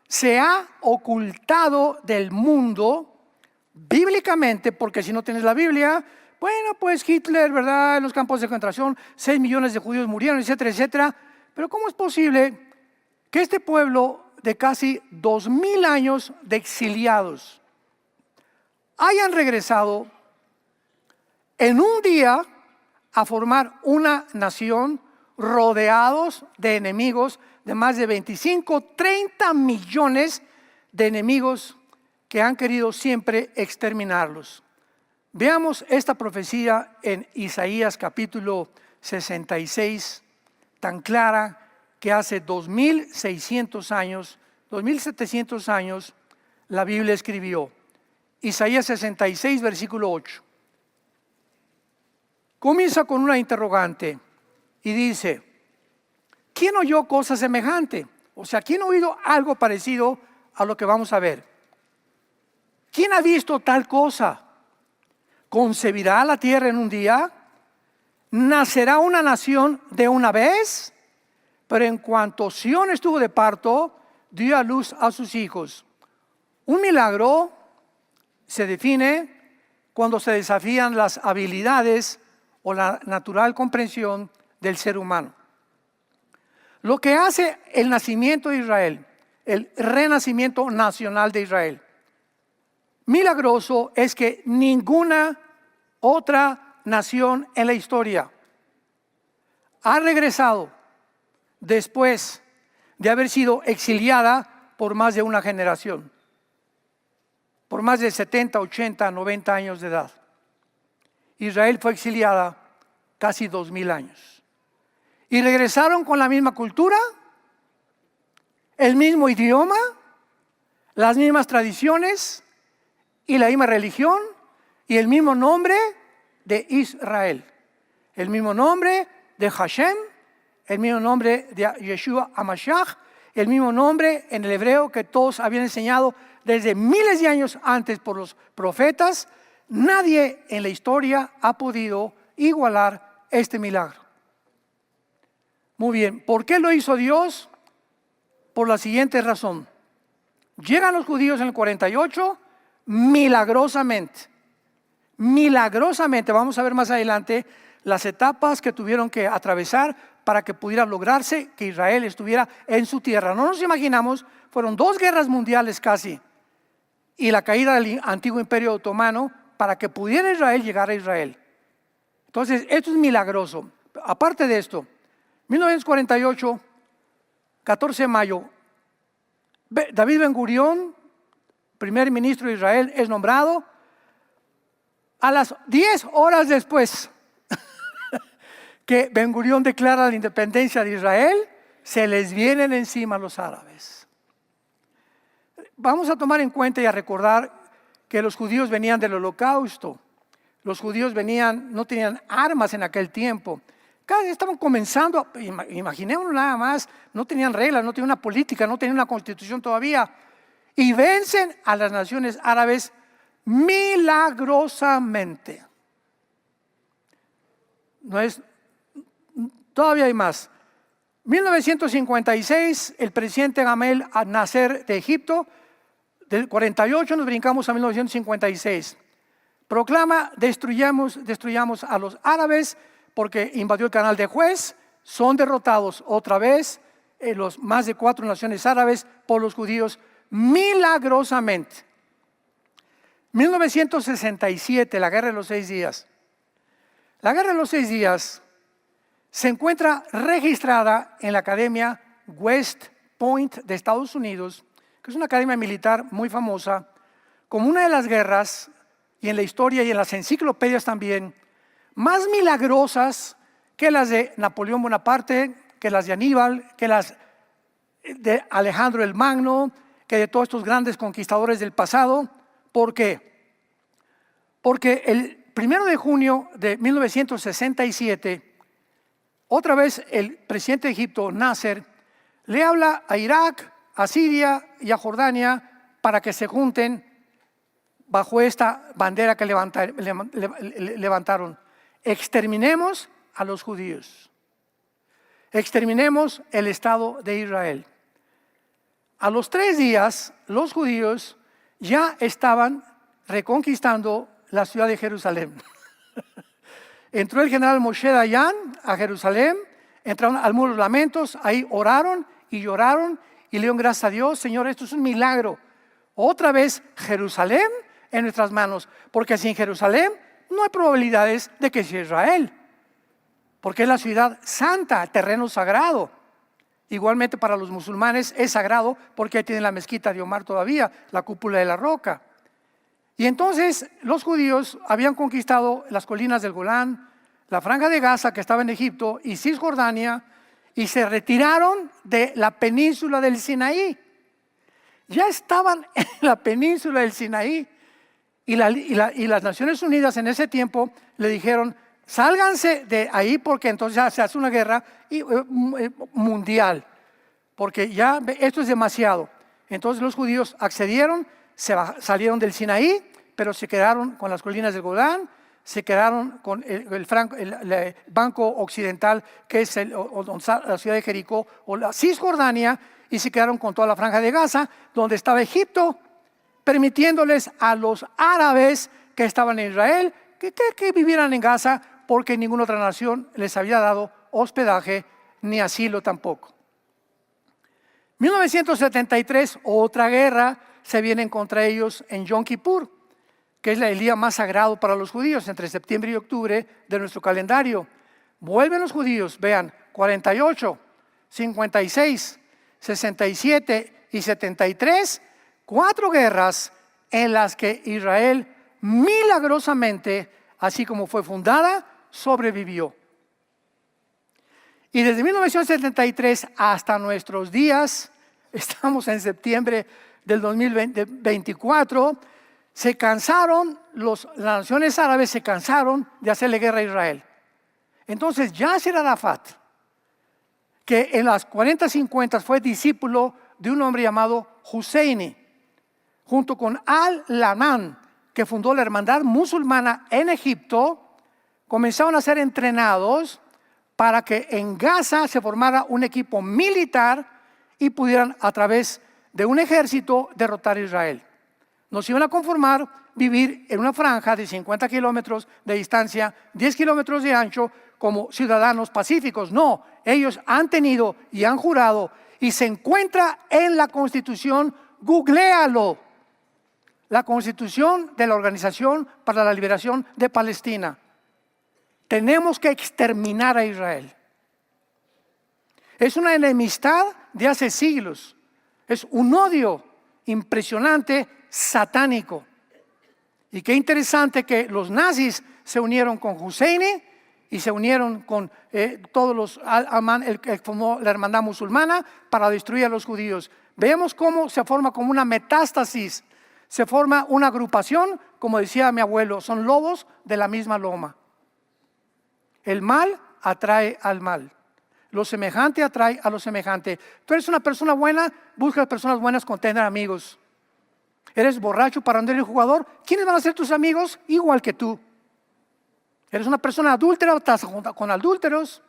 se ha ocultado del mundo bíblicamente, porque si no tienes la Biblia, bueno, pues Hitler, ¿verdad? En los campos de concentración, 6 millones de judíos murieron, etcétera, etcétera. Pero ¿cómo es posible que este pueblo de casi 2000 años de exiliados hayan regresado en un día a formar una nación, rodeados de enemigos, de más de 25, 30 millones de enemigos que han querido siempre exterminarlos? Veamos esta profecía en Isaías capítulo 66, tan clara, que hace 2600 años, 2700 años, la Biblia escribió. Isaías 66, versículo 8. Comienza con una interrogante y dice: ¿quién oyó cosa semejante? O sea, ¿quién ha oído algo parecido a lo que vamos a ver? ¿Quién ha visto tal cosa? ¿Concebirá la tierra en un día? ¿Nacerá una nación de una vez? Pero en cuanto Sión estuvo de parto, dio a luz a sus hijos. Un milagro se define cuando se desafían las habilidades o la natural comprensión del ser humano. Lo que hace el nacimiento de Israel, el renacimiento nacional de Israel, milagroso, es que ninguna otra nación en la historia ha regresado después de haber sido exiliada por más de una generación, por más de 70, 80, 90 años de edad. Israel fue exiliada casi 2000 años. ¿Y regresaron con la misma cultura? el mismo idioma, las mismas tradiciones y la misma religión y el mismo nombre de Israel, el mismo nombre de Hashem, el mismo nombre de Yeshua HaMashiach, el mismo nombre en el hebreo que todos habían enseñado desde miles de años antes por los profetas. Nadie en la historia ha podido igualar este milagro. Muy bien, ¿por qué lo hizo Dios? Por la siguiente razón. Llegan los judíos en el 48 milagrosamente. Milagrosamente, vamos a ver más adelante las etapas que tuvieron que atravesar para que pudiera lograrse que Israel estuviera en su tierra. No nos imaginamos, fueron 2 guerras mundiales casi y la caída del antiguo imperio otomano para que pudiera Israel llegar a Israel. Entonces, esto es milagroso. Aparte de esto, 1948, 14 de mayo, David Ben Gurión, primer ministro de Israel, es nombrado. A las 10 horas después que Ben Gurión declara la independencia de Israel, se les vienen encima los árabes. Vamos a tomar en cuenta y a recordar que los judíos venían del holocausto. Los judíos no tenían armas en aquel tiempo. Cada día estaban comenzando, imaginémonos nada más, no tenían reglas, no tenían una política, no tenían una constitución todavía. Y vencen a las naciones árabes milagrosamente. Todavía hay más. 1956, el presidente Gamal Nasser de Egipto, del 48 nos brincamos a 1956. Proclama, destruyamos a los árabes porque invadió el canal de Suez. Son derrotados otra vez los más de 4 naciones árabes por los judíos milagrosamente. 1967, la Guerra de los 6 días. La Guerra de los 6 días se encuentra registrada en la Academia West Point de Estados Unidos, que es una academia militar muy famosa, como una de las guerras, y en la historia y en las enciclopedias también, más milagrosas que las de Napoleón Bonaparte, que las de Aníbal, que las de Alejandro el Magno, que de todos estos grandes conquistadores del pasado. ¿Por qué? Porque el 1 de junio de 1967, otra vez el presidente de Egipto, Nasser, le habla a Irak, a Siria y a Jordania para que se junten bajo esta bandera que levantaron. Exterminemos a los judíos. Exterminemos el Estado de Israel. A los 3 días, los judíos ya estaban reconquistando la ciudad de Jerusalén. Entró el general Moshe Dayan a Jerusalén, entraron al Muro de los Lamentos, ahí oraron y lloraron y le dieron gracias a Dios. Señor, esto es un milagro. Otra vez Jerusalén en nuestras manos, porque sin Jerusalén no hay probabilidades de que sea Israel, porque es la ciudad santa, el terreno sagrado. Igualmente para los musulmanes es sagrado porque ahí tienen la mezquita de Omar todavía, la cúpula de la roca. Y entonces los judíos habían conquistado las colinas del Golán, la franja de Gaza que estaba en Egipto y Cisjordania, y se retiraron de la península del Sinaí. Ya estaban en la península del Sinaí y las Naciones Unidas en ese tiempo le dijeron: sálganse de ahí porque entonces ya se hace una guerra mundial, porque ya esto es demasiado. Entonces los judíos accedieron, salieron del Sinaí, pero se quedaron con las colinas del Golán, se quedaron con el banco occidental, que es la ciudad de Jericó o la Cisjordania, y se quedaron con toda la franja de Gaza, donde estaba Egipto, permitiéndoles a los árabes que estaban en Israel que vivieran en Gaza, porque ninguna otra nación les había dado hospedaje ni asilo tampoco. 1973, otra guerra se viene contra ellos en Yom Kippur, que es el día más sagrado para los judíos, entre septiembre y octubre de nuestro calendario. Vuelven los judíos, vean, 48, 56, 67 y 73, 4 guerras en las que Israel milagrosamente, así como fue fundada, sobrevivió. Y desde 1973 hasta nuestros días, estamos en septiembre del 2024, se cansaron, las naciones árabes se cansaron de hacerle guerra a Israel. Entonces Yasser Arafat, que en las 40-50 fue discípulo de un hombre llamado Husseini, junto con Al-Laman, que fundó la hermandad musulmana en Egipto, comenzaron a ser entrenados para que en Gaza se formara un equipo militar y pudieran a través de un ejército derrotar a Israel. Nos iban a conformar vivir en una franja de 50 kilómetros de distancia, 10 kilómetros de ancho, como ciudadanos pacíficos. No, ellos han tenido y han jurado, y se encuentra en la Constitución, googléalo, la Constitución de la Organización para la Liberación de Palestina. Tenemos que exterminar a Israel. Es una enemistad de hace siglos. Es un odio impresionante, satánico. Y qué interesante que los nazis se unieron con Husseini y se unieron con todos los el que formó la hermandad musulmana para destruir a los judíos. Veamos cómo se forma como una metástasis. Se forma una agrupación, como decía mi abuelo, son lobos de la misma loma. El mal atrae al mal. Lo semejante atrae a lo semejante. Tú eres una persona buena, buscas personas buenas con tener amigos. Eres borracho, parrandero y jugador. ¿Quiénes van a ser tus amigos? Igual que tú. Eres una persona adúltera, estás con adúlteros.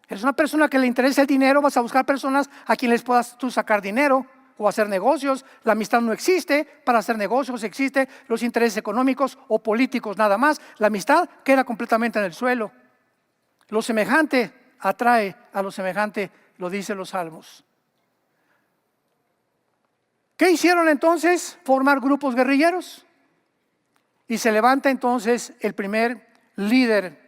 Eres una persona que le interesa el dinero, vas a buscar personas a quien les puedas tú sacar dinero o hacer negocios. La amistad no existe para hacer negocios, existe los intereses económicos o políticos nada más. La amistad queda completamente en el suelo. Lo semejante atrae a lo semejante, lo dicen los salmos. ¿Qué hicieron entonces? Formar grupos guerrilleros. Y se levanta entonces el primer líder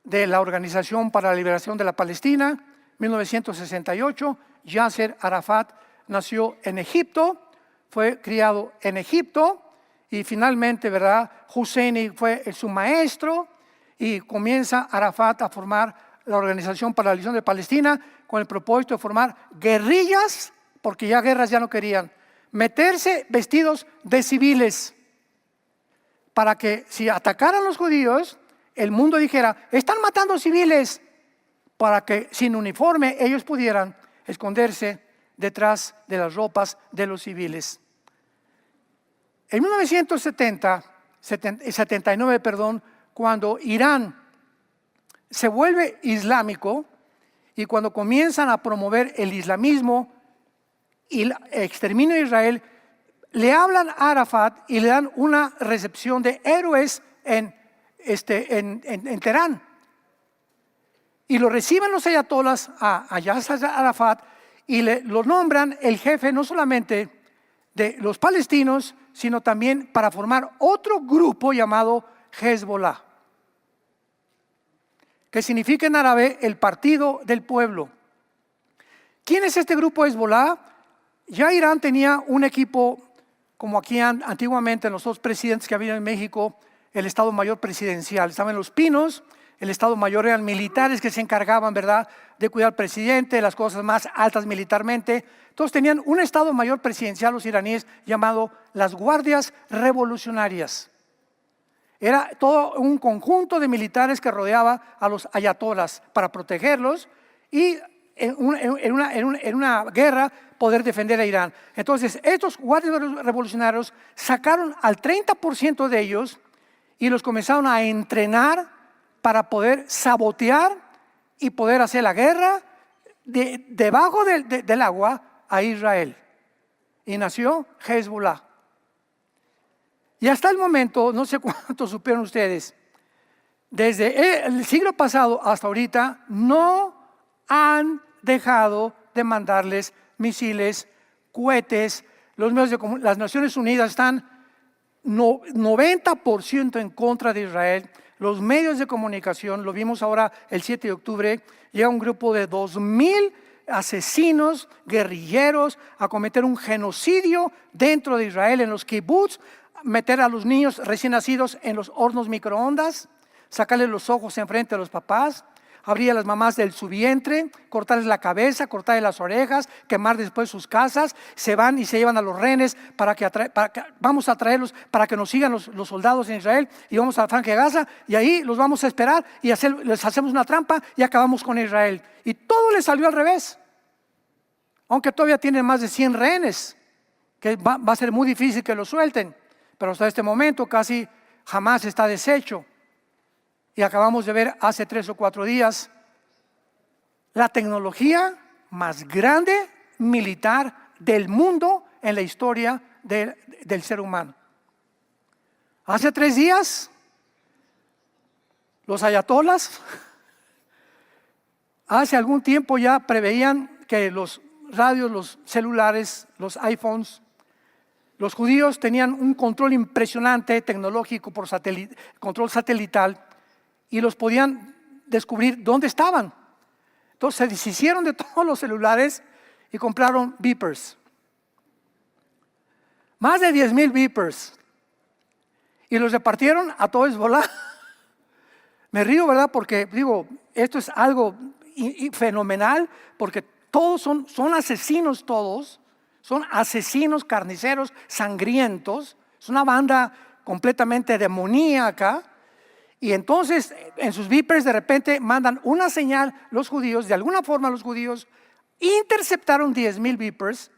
de la Organización para la Liberación de la Palestina, 1968, Yasser Arafat. Nació en Egipto, fue criado en Egipto y finalmente, ¿verdad? Husseini fue su maestro y comienza Arafat a formar la Organización para la Liberación de Palestina con el propósito de formar guerrillas, porque ya guerras ya no querían, meterse vestidos de civiles para que si atacaran los judíos, el mundo dijera, están matando civiles, para que sin uniforme ellos pudieran esconderse detrás de las ropas de los civiles. En 1979, cuando Irán se vuelve islámico y cuando comienzan a promover el islamismo y el exterminio de Israel, le hablan a Arafat y le dan una recepción de héroes en Teherán. Y lo reciben los ayatolás a Yasser Arafat y lo nombran el jefe no solamente de los palestinos, sino también para formar otro grupo llamado Hezbollah, que significa en árabe el partido del pueblo. ¿Quién es este grupo Hezbollah? Ya Irán tenía un equipo, como aquí antiguamente los dos presidentes que había en México, el Estado Mayor Presidencial. Estaban Los Pinos, el Estado Mayor eran militares que se encargaban, ¿verdad?, de cuidar al presidente, de las cosas más altas militarmente. Entonces tenían un Estado Mayor Presidencial los iraníes llamado las Guardias Revolucionarias. Era todo un conjunto de militares que rodeaba a los ayatolás para protegerlos y en una guerra poder defender a Irán. Entonces estos guardias revolucionarios sacaron al 30% de ellos y los comenzaron a entrenar para poder sabotear y poder hacer la guerra debajo del agua a Israel. Y nació Hezbollah. Y hasta el momento, no sé cuánto supieron ustedes, desde el siglo pasado hasta ahorita, no han dejado de mandarles misiles, cohetes. Las Naciones Unidas están 90% en contra de Israel. Los medios de comunicación, lo vimos ahora el 7 de octubre, llega un grupo de 2,000 asesinos, guerrilleros, a cometer un genocidio dentro de Israel, en los kibbutz, meter a los niños recién nacidos en los hornos microondas, sacarles los ojos enfrente a los papás, abrir a las mamás de su vientre, cortarles la cabeza, cortarles las orejas, quemar después sus casas. Se van y se llevan a los rehenes vamos a traerlos para que nos sigan los soldados en Israel, y vamos a la franja de Gaza, y ahí los vamos a esperar y les hacemos una trampa y acabamos con Israel. Y todo les salió al revés, aunque todavía tienen más de 100 rehenes, que va a ser muy difícil que los suelten, pero hasta este momento casi jamás está deshecho. Y acabamos de ver hace 3 o 4 días la tecnología más grande militar del mundo en la historia del ser humano. Hace 3 días los ayatolas hace algún tiempo ya preveían que los radios, los celulares, los iPhones, los judíos tenían un control impresionante tecnológico por control satelital, y los podían descubrir dónde estaban. Entonces se deshicieron de todos los celulares y compraron beepers. Más de 10,000 beepers. Y los repartieron a todo Hezbolá. Me río, ¿verdad? Porque digo, esto es algo fenomenal, porque todos son asesinos todos. Son asesinos, carniceros, sangrientos. Es una banda completamente demoníaca. Y entonces en sus beepers de repente mandan una señal los judíos. De alguna forma los judíos interceptaron 10,000 beepers,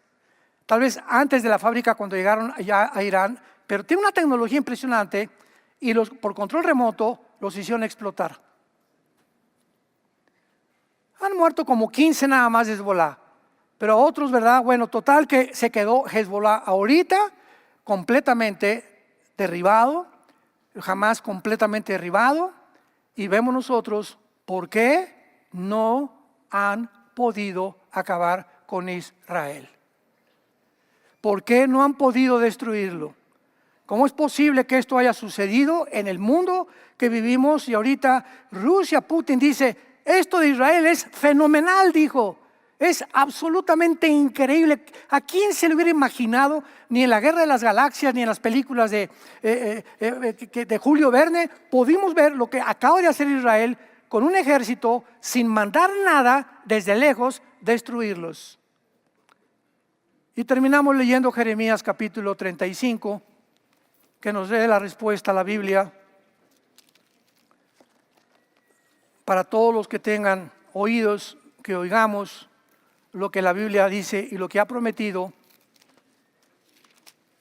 tal vez antes de la fábrica cuando llegaron allá a Irán, pero tiene una tecnología impresionante, y por control remoto los hicieron explotar. Han muerto como 15 nada más de Hezbolá, pero otros, ¿verdad? Bueno, total que se quedó Hezbolá ahorita completamente derribado, jamás completamente derribado, y vemos nosotros por qué no han podido acabar con Israel. ¿Por qué no han podido destruirlo? ¿Cómo es posible que esto haya sucedido en el mundo que vivimos? Y ahorita Rusia, Putin dice, esto de Israel es fenomenal, dijo. Es absolutamente increíble. ¿A quién se le hubiera imaginado? Ni en la Guerra de las Galaxias, ni en las películas de Julio Verne, pudimos ver lo que acaba de hacer Israel con un ejército sin mandar nada, desde lejos destruirlos. Y terminamos leyendo Jeremías capítulo 35, que nos dé la respuesta a la Biblia para todos los que tengan oídos, que oigamos lo que la Biblia dice y lo que ha prometido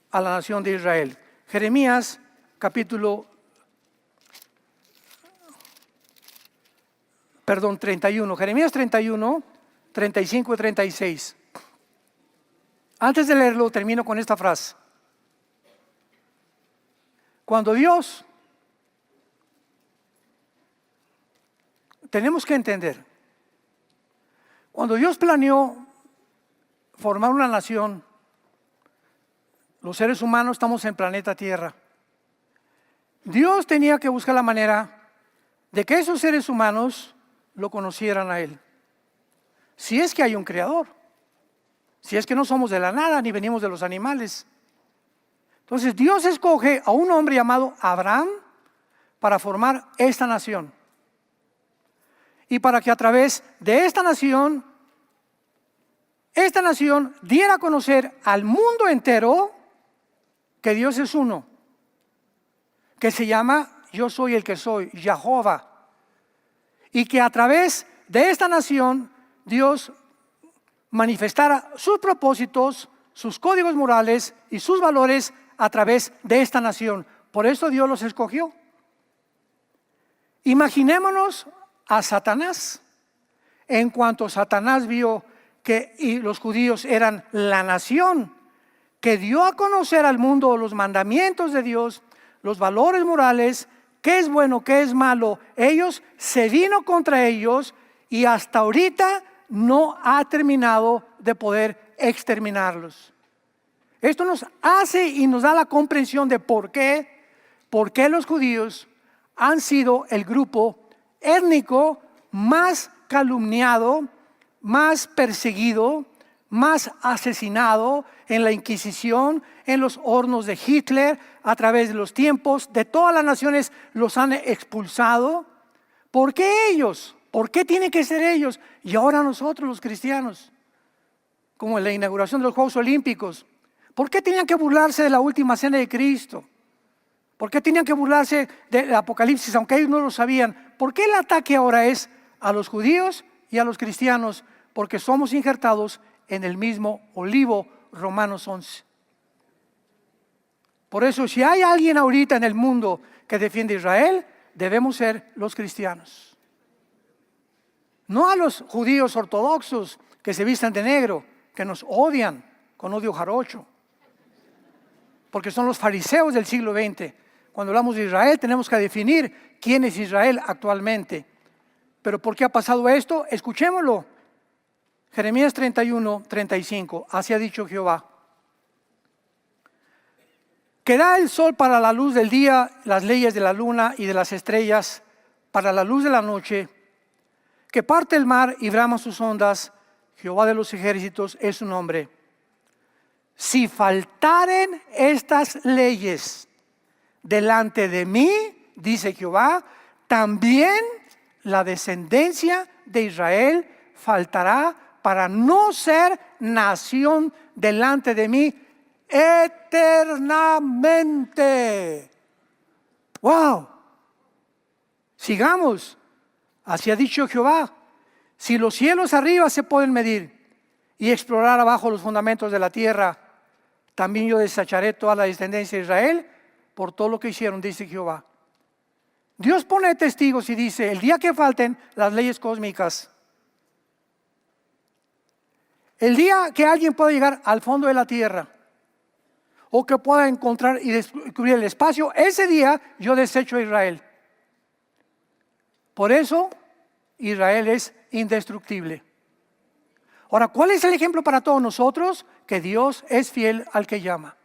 a la nación de Israel. Jeremías capítulo 31, Jeremías 31, 35 y 36. Antes de leerlo, termino con esta frase. Cuando Dios, tenemos que entender, cuando Dios planeó formar una nación, los seres humanos estamos en planeta Tierra. Dios tenía que buscar la manera de que esos seres humanos lo conocieran a Él. Si es que hay un creador, si es que no somos de la nada ni venimos de los animales. Entonces Dios escoge a un hombre llamado Abraham para formar esta nación. Y para que a través de esta nación diera a conocer al mundo entero que Dios es uno, que se llama Yo soy el que soy, Jehová. Y que a través de esta nación Dios manifestara sus propósitos, sus códigos morales y sus valores a través de esta nación. Por eso Dios los escogió. Imaginémonos a Satanás. En cuanto Satanás vio que los judíos eran la nación que dio a conocer al mundo los mandamientos de Dios, los valores morales, qué es bueno, qué es malo, ellos se vino contra ellos, y hasta ahorita no ha terminado de poder exterminarlos. Esto nos hace y nos da la comprensión de por qué los judíos han sido el grupo étnico más calumniado, más perseguido, más asesinado en la Inquisición, en los hornos de Hitler, a través de los tiempos, de todas las naciones los han expulsado. ¿Por qué ellos? ¿Por qué tienen que ser ellos? Y ahora nosotros los cristianos, como en la inauguración de los Juegos Olímpicos. ¿Por qué tenían que burlarse de la última cena de Cristo? ¿Por qué tenían que burlarse del Apocalipsis, aunque ellos no lo sabían? ¿Por qué el ataque ahora es a los judíos y a los cristianos? Porque somos injertados en el mismo olivo, Romanos 11. Por eso, si hay alguien ahorita en el mundo que defiende a Israel, debemos ser los cristianos. No a los judíos ortodoxos que se vistan de negro, que nos odian con odio jarocho, porque son los fariseos del siglo XX. Cuando hablamos de Israel tenemos que definir quién es Israel actualmente. Pero ¿por qué ha pasado esto? Escuchémoslo. Jeremías 31, 35. Así ha dicho Jehová: que da el sol para la luz del día, las leyes de la luna y de las estrellas para la luz de la noche, que parte el mar y brama sus ondas, Jehová de los ejércitos es su nombre. Si faltaren estas leyes delante de mí, dice Jehová, también la descendencia de Israel faltará para no ser nación delante de mí eternamente. ¡Wow! Sigamos. Así ha dicho Jehová: si los cielos arriba se pueden medir y explorar abajo los fundamentos de la tierra, también yo desecharé toda la descendencia de Israel por todo lo que hicieron, dice Jehová. Dios pone testigos y dice: el día que falten las leyes cósmicas, el día que alguien pueda llegar al fondo de la tierra, o que pueda encontrar y descubrir el espacio, ese día yo desecho a Israel. Por eso Israel es indestructible. Ahora, ¿cuál es el ejemplo para todos nosotros? Que Dios es fiel al que llama.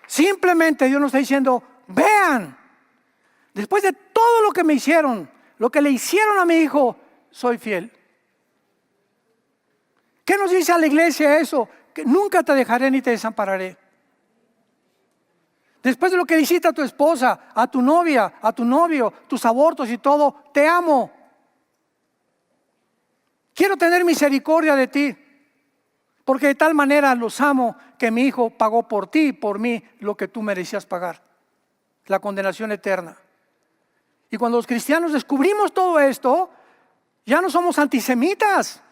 Simplemente Dios nos está diciendo: vean, después de todo lo que me hicieron, lo que le hicieron a mi hijo, soy fiel. ¿Qué nos dice a la iglesia eso? Que nunca te dejaré ni te desampararé. Después de lo que le hiciste a tu esposa, a tu novia, a tu novio, tus abortos y todo, te amo. Quiero tener misericordia de ti, porque de tal manera los amo que mi hijo pagó por ti y por mí lo que tú merecías pagar, la condenación eterna. Y cuando los cristianos descubrimos todo esto, ya no somos antisemitas,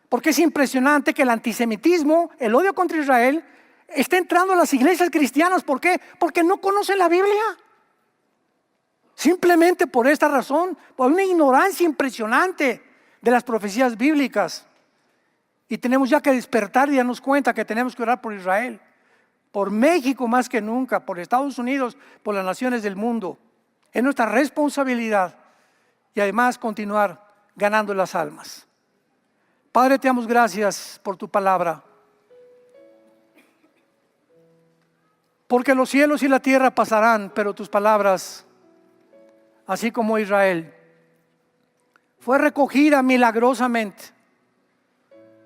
porque es impresionante que el antisemitismo, el odio contra Israel, está entrando a las iglesias cristianas. ¿Por qué? Porque no conocen la Biblia. Simplemente por esta razón, por una ignorancia impresionante de las profecías bíblicas. Y tenemos ya que despertar y darnos cuenta que tenemos que orar por Israel, por México más que nunca, por Estados Unidos, por las naciones del mundo. Es nuestra responsabilidad y además continuar ganando las almas. Padre, te damos gracias por tu palabra, porque los cielos y la tierra pasarán, pero tus palabras, así como Israel, fue recogida milagrosamente,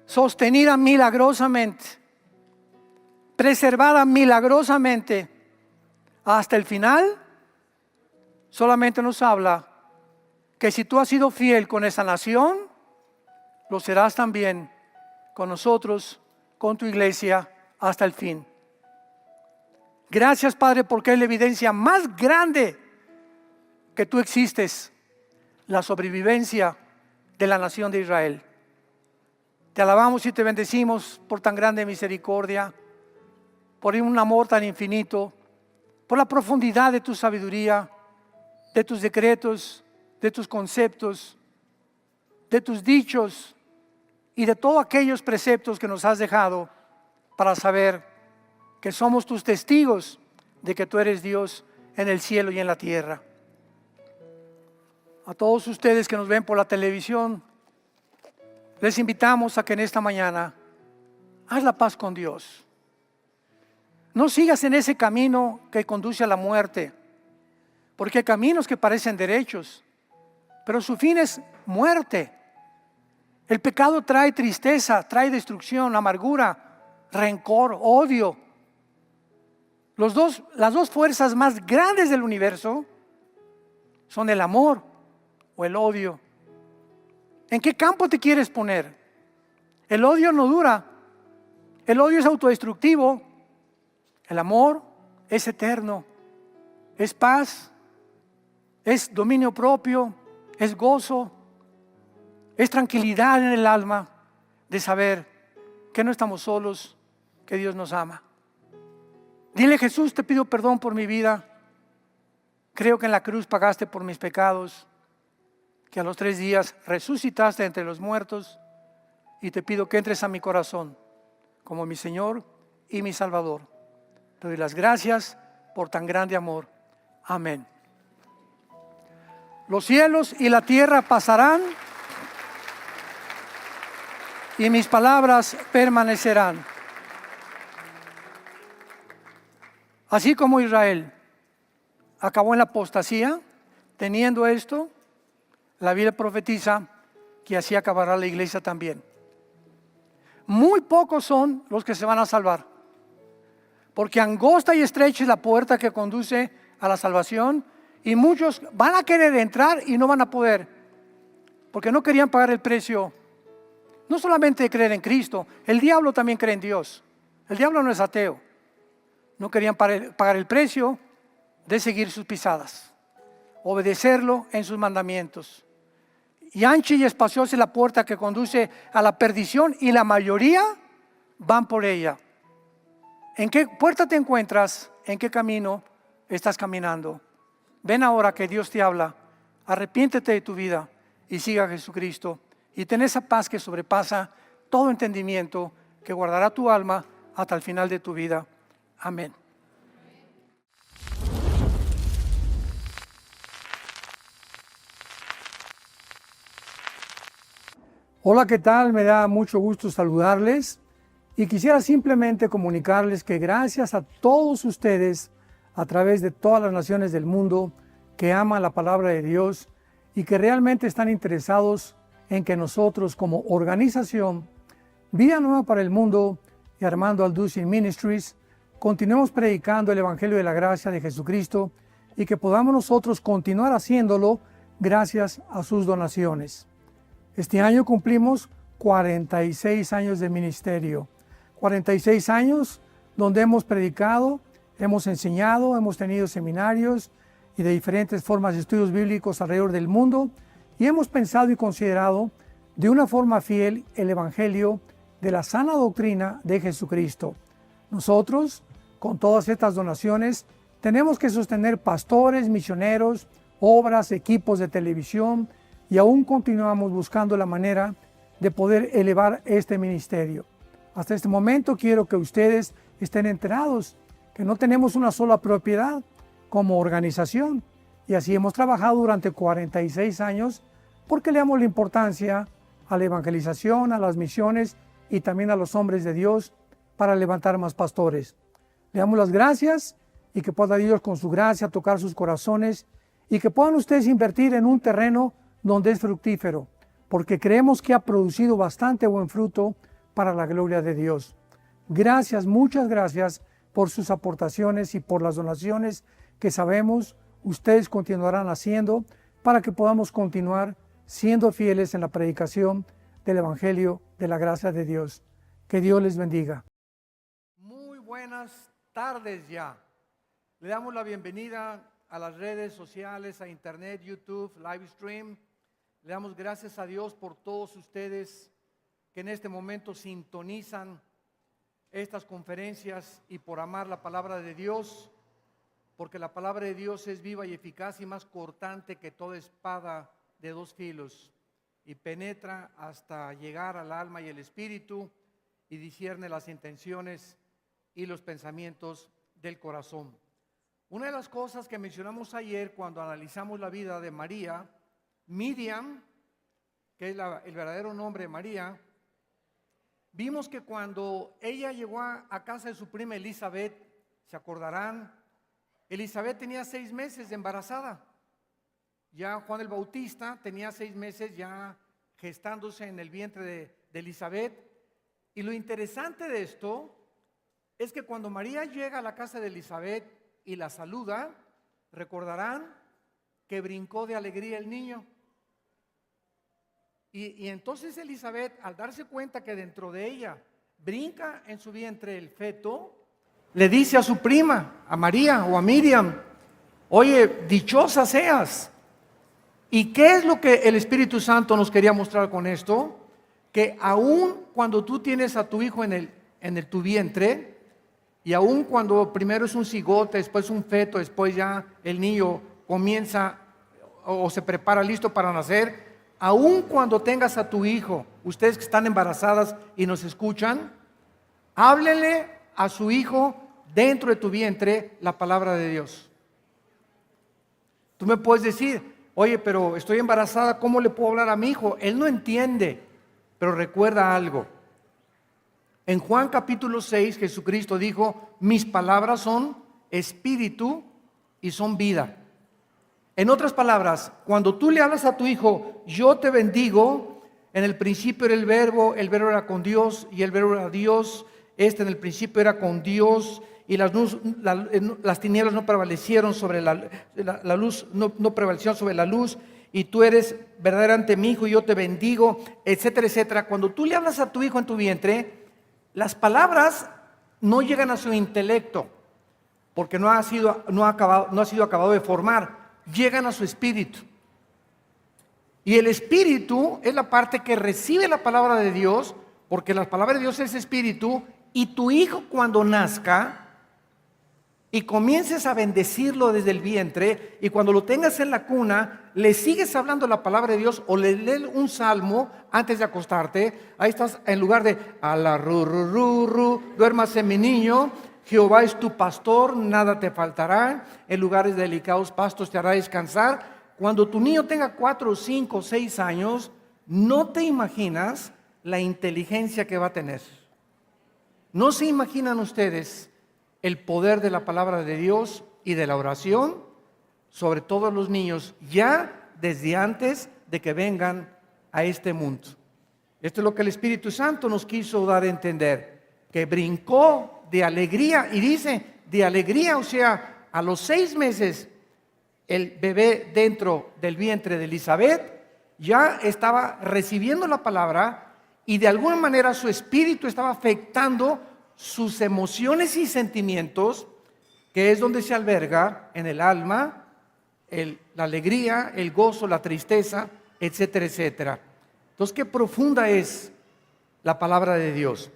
sostenida milagrosamente, preservada milagrosamente hasta el final. Solamente nos habla que si tú has sido fiel con esa nación, lo serás también con nosotros, con tu iglesia, hasta el fin. Gracias, Padre, porque es la evidencia más grande que tú existes, la sobrevivencia de la nación de Israel. Te alabamos y te bendecimos por tan grande misericordia, por un amor tan infinito, por la profundidad de tu sabiduría, de tus decretos, de tus conceptos, de tus dichos y de todos aquellos preceptos que nos has dejado para saber que somos tus testigos de que tú eres Dios en el cielo y en la tierra. A todos ustedes que nos ven por la televisión, les invitamos a que en esta mañana haz la paz con Dios. No sigas en ese camino que conduce a la muerte, porque hay caminos que parecen derechos, pero su fin es muerte. El pecado trae tristeza, trae destrucción, amargura, rencor, odio. Las dos fuerzas más grandes del universo son el amor o el odio. ¿En qué campo te quieres poner? El odio no dura. El odio es autodestructivo. El amor es eterno. Es paz. Es dominio propio. Es gozo. Es tranquilidad en el alma de saber que no estamos solos, que Dios nos ama. Dile: Jesús, te pido perdón por mi vida. Creo que en la cruz pagaste por mis pecados, que a los 3 días resucitaste entre los muertos, y te pido que entres a mi corazón como mi Señor y mi Salvador. Te doy las gracias por tan grande amor. Amén. Los cielos y la tierra pasarán, y mis palabras permanecerán. Así como Israel acabó en la apostasía, teniendo esto, la Biblia profetiza que así acabará la iglesia también. Muy pocos son los que se van a salvar, porque angosta y estrecha es la puerta que conduce a la salvación, y muchos van a querer entrar y no van a poder, porque no querían pagar el precio. No solamente de creer en Cristo, el diablo también cree en Dios. El diablo no es ateo. No querían pagar el precio de seguir sus pisadas, obedecerlo en sus mandamientos. Y ancha y espaciosa es la puerta que conduce a la perdición, y la mayoría van por ella. ¿En qué puerta te encuentras? ¿En qué camino estás caminando? Ven ahora que Dios te habla. Arrepiéntete de tu vida y siga a Jesucristo, y ten esa paz que sobrepasa todo entendimiento, que guardará tu alma hasta el final de tu vida. Amén. Hola, ¿qué tal? Me da mucho gusto saludarles, y quisiera simplemente comunicarles que gracias a todos ustedes a través de todas las naciones del mundo que aman la palabra de Dios y que realmente están interesados en que nosotros, como organización Vida Nueva para el Mundo y Armando Alducin Ministries, continuemos predicando el Evangelio de la gracia de Jesucristo, y que podamos nosotros continuar haciéndolo gracias a sus donaciones. Este año cumplimos 46 años de ministerio, 46 años donde hemos predicado, hemos enseñado, hemos tenido seminarios y de diferentes formas de estudios bíblicos alrededor del mundo, y hemos pensado y considerado de una forma fiel el Evangelio de la sana doctrina de Jesucristo. Nosotros, con todas estas donaciones, tenemos que sostener pastores, misioneros, obras, equipos de televisión, y aún continuamos buscando la manera de poder elevar este ministerio. Hasta este momento quiero que ustedes estén enterados que no tenemos una sola propiedad como organización, y así hemos trabajado durante 46 años porque le damos la importancia a la evangelización, a las misiones y también a los hombres de Dios para levantar más pastores. Le damos las gracias, y que pueda Dios con su gracia tocar sus corazones, y que puedan ustedes invertir en un terreno donde es fructífero, porque creemos que ha producido bastante buen fruto para la gloria de Dios. Gracias, muchas gracias por sus aportaciones y por las donaciones que sabemos ustedes continuarán haciendo para que podamos continuar siendo fieles en la predicación del Evangelio de la gracia de Dios. Que Dios les bendiga. Muy buenas tardes ya. Le damos la bienvenida a las redes sociales, a internet, YouTube, live stream. Le damos gracias a Dios por todos ustedes que en este momento sintonizan estas conferencias, y por amar la palabra de Dios, porque la palabra de Dios es viva y eficaz y más cortante que toda espada de 2 filos, y penetra hasta llegar al alma y el espíritu, y discierne las intenciones y los pensamientos del corazón. Una de las cosas que mencionamos ayer cuando analizamos la vida de María, Miriam, que es el verdadero nombre de María, vimos que cuando ella llegó a casa de su prima Elizabeth, se acordarán, Elizabeth tenía 6 meses de embarazada. Ya Juan el Bautista tenía 6 meses ya gestándose en el vientre de Elizabeth. Y lo interesante de esto es que cuando María llega a la casa de Elizabeth y la saluda, recordarán que brincó de alegría el niño. Y entonces Elizabeth, al darse cuenta que dentro de ella brinca en su vientre el feto, le dice a su prima, a María o a Miriam: oye, dichosa seas. ¿Y qué es lo que el Espíritu Santo nos quería mostrar con esto? Que aun cuando tú tienes a tu hijo en tu vientre, y aun cuando primero es un cigote, después un feto, después ya el niño comienza o se prepara listo para nacer, aun cuando tengas a tu hijo, ustedes que están embarazadas y nos escuchan, háblenle a su hijo dentro de tu vientre la palabra de Dios. Tú me puedes decir: oye, pero estoy embarazada, ¿cómo le puedo hablar a mi hijo? Él no entiende. Pero recuerda algo. En Juan capítulo 6, Jesucristo dijo: mis palabras son espíritu y son vida. En otras palabras, cuando tú le hablas a tu hijo: yo te bendigo, en el principio era el verbo era con Dios y el verbo era Dios, en el principio era con Dios, y las tinieblas no prevalecieron sobre la luz, no prevalecieron sobre la luz, y tú eres verdaderamente mi hijo y yo te bendigo, etcétera, etcétera. Cuando tú le hablas a tu hijo en tu vientre, las palabras no llegan a su intelecto, porque no ha sido acabado de formar, llegan a su espíritu. Y el espíritu es la parte que recibe la palabra de Dios, porque la palabra de Dios es espíritu. Y tu hijo, cuando nazca y comiences a bendecirlo desde el vientre, y cuando lo tengas en la cuna, le sigues hablando la palabra de Dios o le lees un salmo antes de acostarte. Ahí estás, en lugar de ala ru ru ru ru, duérmase mi niño, Jehová es tu pastor, nada te faltará, en lugares delicados pastos te hará descansar. Cuando tu niño tenga 4, 5, 6 años, no te imaginas la inteligencia que va a tener. ¿No se imaginan ustedes el poder de la palabra de Dios y de la oración sobre todos los niños, ya desde antes de que vengan a este mundo? Esto es lo que el Espíritu Santo nos quiso dar a entender, que brincó de alegría, y dice de alegría, o sea, a los 6 meses el bebé dentro del vientre de Elizabeth ya estaba recibiendo la palabra, y de alguna manera su espíritu estaba afectando sus emociones y sentimientos, que es donde se alberga en el alma la alegría, el gozo, la tristeza, etcétera, etcétera. Entonces, qué profunda es la palabra de Dios.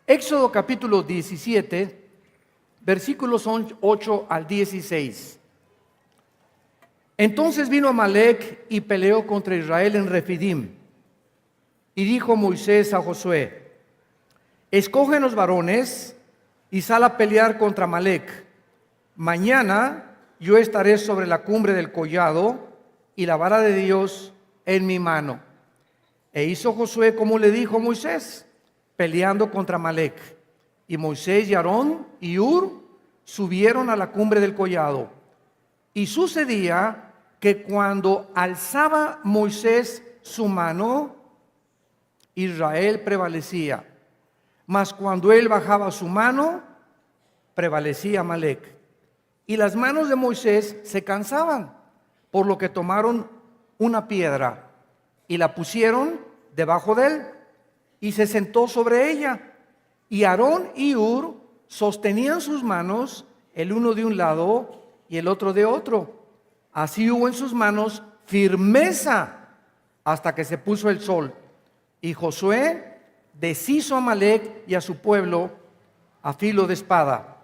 Éxodo capítulo 17, versículos 8 al 16. Entonces vino Amalec y peleó contra Israel en Refidim. Y dijo Moisés a Josué: escógenos varones y sal a pelear contra Amalec. Mañana yo estaré sobre la cumbre del collado y la vara de Dios en mi mano. E hizo Josué como le dijo Moisés, peleando contra Amalec. Y Moisés y Aarón y Hur subieron a la cumbre del collado. Y sucedía que cuando alzaba Moisés su mano, Israel prevalecía. Mas cuando él bajaba su mano, prevalecía Amalec. Y las manos de Moisés se cansaban, por lo que tomaron una piedra y la pusieron debajo de él, y se sentó sobre ella. Y Aarón y Hur sostenían sus manos, el uno de un lado y el otro de otro. Así hubo en sus manos firmeza hasta que se puso el sol. Y Josué deshizo a Amalec y a su pueblo a filo de espada.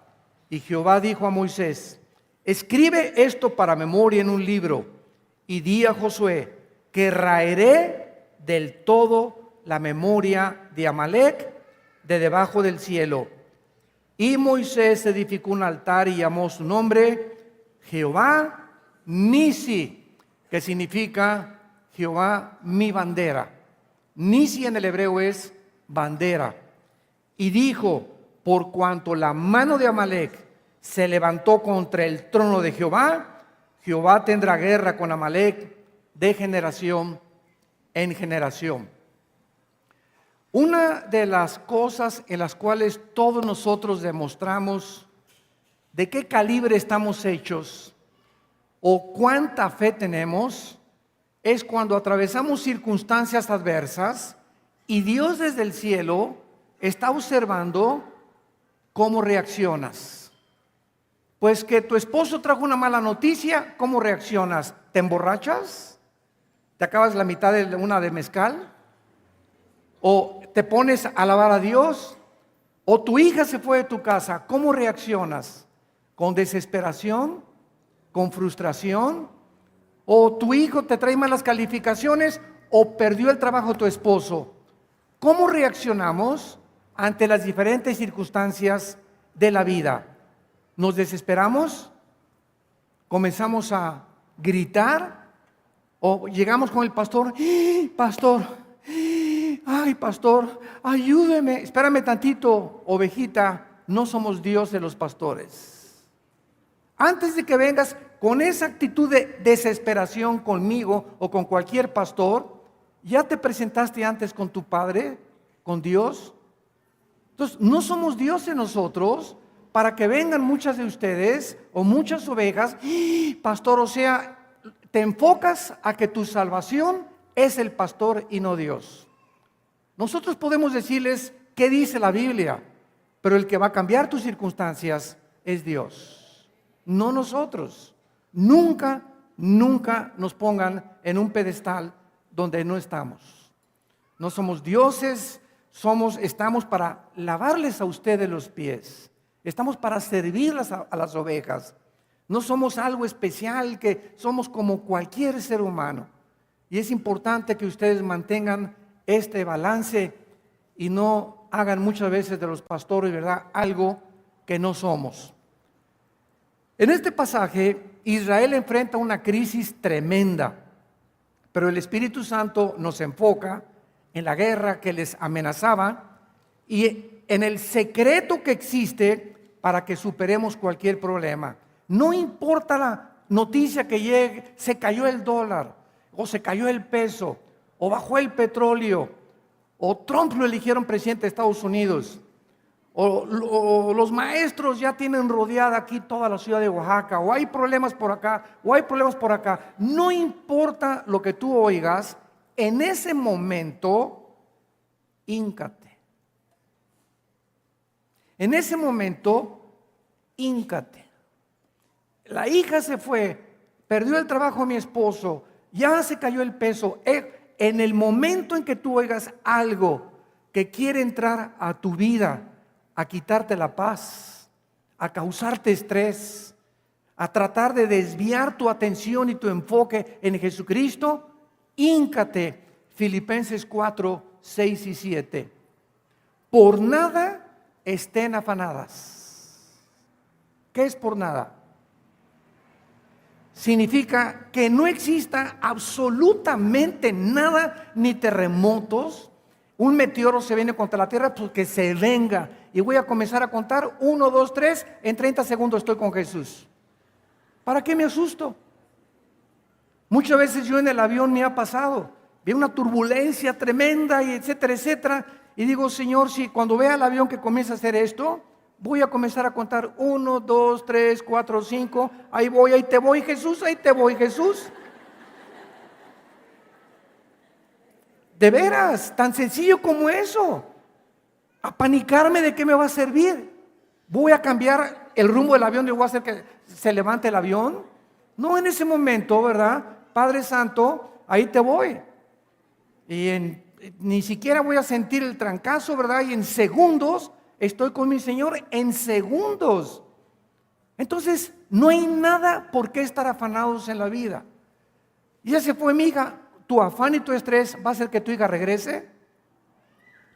Y Jehová dijo a Moisés: escribe esto para memoria en un libro, y di a Josué que raeré del todo la memoria de Amalec de debajo del cielo. Y Moisés edificó un altar y llamó su nombre Jehová Nisi, que significa Jehová mi bandera. Nisi en el hebreo es bandera. Y dijo: por cuanto la mano de Amalec se levantó contra el trono de Jehová, Jehová tendrá guerra con Amalec de generación en generación. Una de las cosas en las cuales todos nosotros demostramos de qué calibre estamos hechos o cuánta fe tenemos es cuando atravesamos circunstancias adversas y Dios desde el cielo está observando cómo reaccionas. Pues que tu esposo trajo una mala noticia, ¿cómo reaccionas? ¿Te emborrachas? ¿Te acabas la mitad de una de mezcal? ¿O te pones a alabar a Dios? ¿O tu hija se fue de tu casa? ¿Cómo reaccionas? ¿Con desesperación? ¿Con frustración? ¿O tu hijo te trae malas calificaciones? ¿O perdió el trabajo tu esposo? ¿Cómo reaccionamos ante las diferentes circunstancias de la vida? ¿Nos desesperamos? ¿Comenzamos a gritar? ¿O llegamos con el pastor? Pastor, ay pastor, ayúdeme, espérame tantito, ovejita, no somos Dios de los pastores. Antes de que vengas con esa actitud de desesperación conmigo o con cualquier pastor, ¿ya te presentaste antes con tu Padre, con Dios? Entonces, no somos Dios en nosotros para que vengan muchas de ustedes o muchas ovejas. Pastor, o sea, te enfocas a que tu salvación es el pastor y no Dios. Nosotros podemos decirles qué dice la Biblia, pero el que va a cambiar tus circunstancias es Dios, no nosotros. Nunca nos pongan en un pedestal donde no estamos. No somos dioses, estamos para lavarles a ustedes los pies. Estamos para servirlas a las ovejas. No somos algo especial, que somos como cualquier ser humano. Y es importante que ustedes mantengan este balance y no hagan muchas veces de los pastores, ¿verdad?, algo que no somos. En este pasaje, Israel enfrenta una crisis tremenda, pero el Espíritu Santo nos enfoca en la guerra que les amenazaba y en el secreto que existe para que superemos cualquier problema. No importa la noticia que llegue, se cayó el dólar, o se cayó el peso, o bajó el petróleo, o Trump lo eligieron presidente de Estados Unidos, o los maestros ya tienen rodeada aquí toda la ciudad de Oaxaca, o hay problemas por acá, o hay problemas por acá. No importa lo que tú oigas, en ese momento, híncate. En ese momento, híncate. La hija se fue, perdió el trabajo mi esposo, ya se cayó el peso. En el momento en que tú oigas algo que quiere entrar a tu vida, a quitarte la paz, a causarte estrés, a tratar de desviar tu atención y tu enfoque en Jesucristo, híncate. Filipenses 4, 6 y 7. Por nada estén afanadas. ¿Qué es por nada? Significa que no exista absolutamente nada, ni terremotos. Un meteoro se viene contra la tierra, pues que se venga. Y voy a comenzar a contar 1, 2, 3, en 30 segundos estoy con Jesús. ¿Para qué me asusto? Muchas veces yo en el avión me ha pasado, vi una turbulencia tremenda y etcétera, etcétera. Y digo, Señor, si cuando vea el avión que comienza a hacer esto, voy a comenzar a contar 1, 2, 3, 4, 5. Ahí voy, ahí te voy, Jesús, ahí te voy, Jesús. De veras, tan sencillo como eso. Apanicarme de qué me va a servir. Voy a cambiar el rumbo del avión y voy a hacer que se levante el avión. No, en ese momento, ¿verdad? Padre Santo, ahí te voy. Y ni siquiera voy a sentir el trancazo, ¿verdad? Y en segundos estoy con mi Señor, en segundos. Entonces, no hay nada por qué estar afanados en la vida. Ya se fue mi hija. ¿Tu afán y tu estrés va a hacer que tu hija regrese?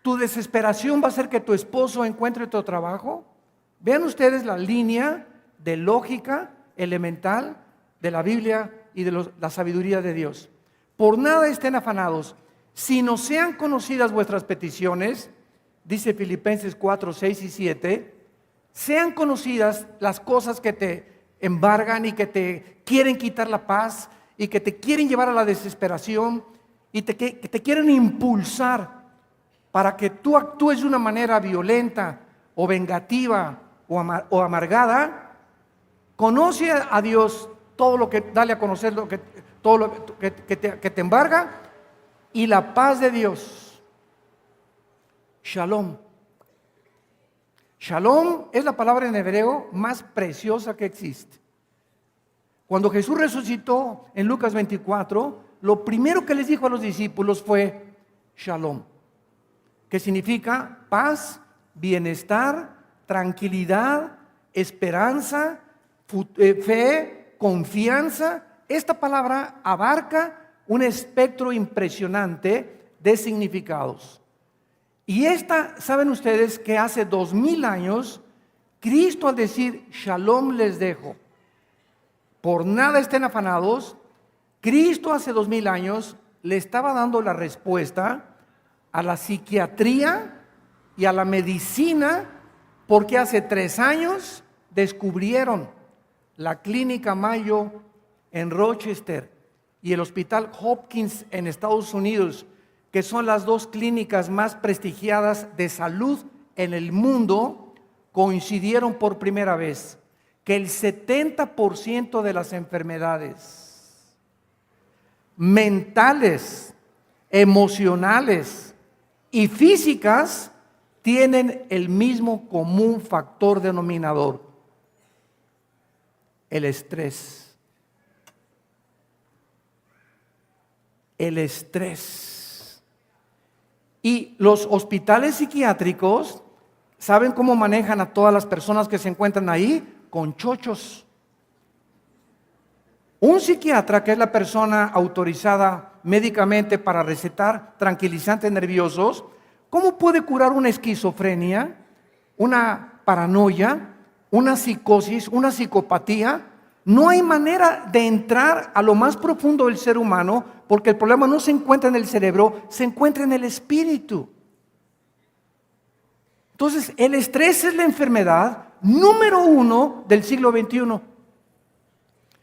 ¿Tu desesperación va a hacer que tu esposo encuentre otro trabajo? Vean ustedes la línea de lógica elemental de la Biblia y de la sabiduría de Dios. Por nada estén afanados, sino sean conocidas vuestras peticiones, dice Filipenses 4, 6 y 7, sean conocidas las cosas que te embargan y que te quieren quitar la paz y que te quieren llevar a la desesperación y que te quieren impulsar para que tú actúes de una manera violenta o vengativa o amargada, conoce a Dios, todo lo que, dale a conocer todo lo que te embarga, y la paz de Dios, Shalom. Shalom es la palabra en hebreo más preciosa que existe. Cuando Jesús resucitó en Lucas 24, lo primero que les dijo a los discípulos fue Shalom, que significa paz, bienestar, tranquilidad, esperanza, fe, confianza. Esta palabra abarca un espectro impresionante de significados. Y saben ustedes que hace 2000 años, Cristo al decir Shalom les dejo, por nada estén afanados, Cristo hace 2000 años le estaba dando la respuesta a la psiquiatría y a la medicina, porque hace 3 años descubrieron la Clínica Mayo en Rochester y el Hospital Hopkins en Estados Unidos, que son las 2 clínicas más prestigiadas de salud en el mundo, coincidieron por primera vez que el 70% de las enfermedades mentales, emocionales y físicas tienen el mismo común factor denominador: el estrés. El estrés. Y los hospitales psiquiátricos, ¿saben cómo manejan a todas las personas que se encuentran ahí? Con chochos. Un psiquiatra, que es la persona autorizada médicamente para recetar tranquilizantes nerviosos, ¿cómo puede curar una esquizofrenia, una paranoia, una psicosis, una psicopatía? No hay manera de entrar a lo más profundo del ser humano, porque el problema no se encuentra en el cerebro, se encuentra en el espíritu. Entonces, el estrés es la enfermedad número 1 del siglo XXI.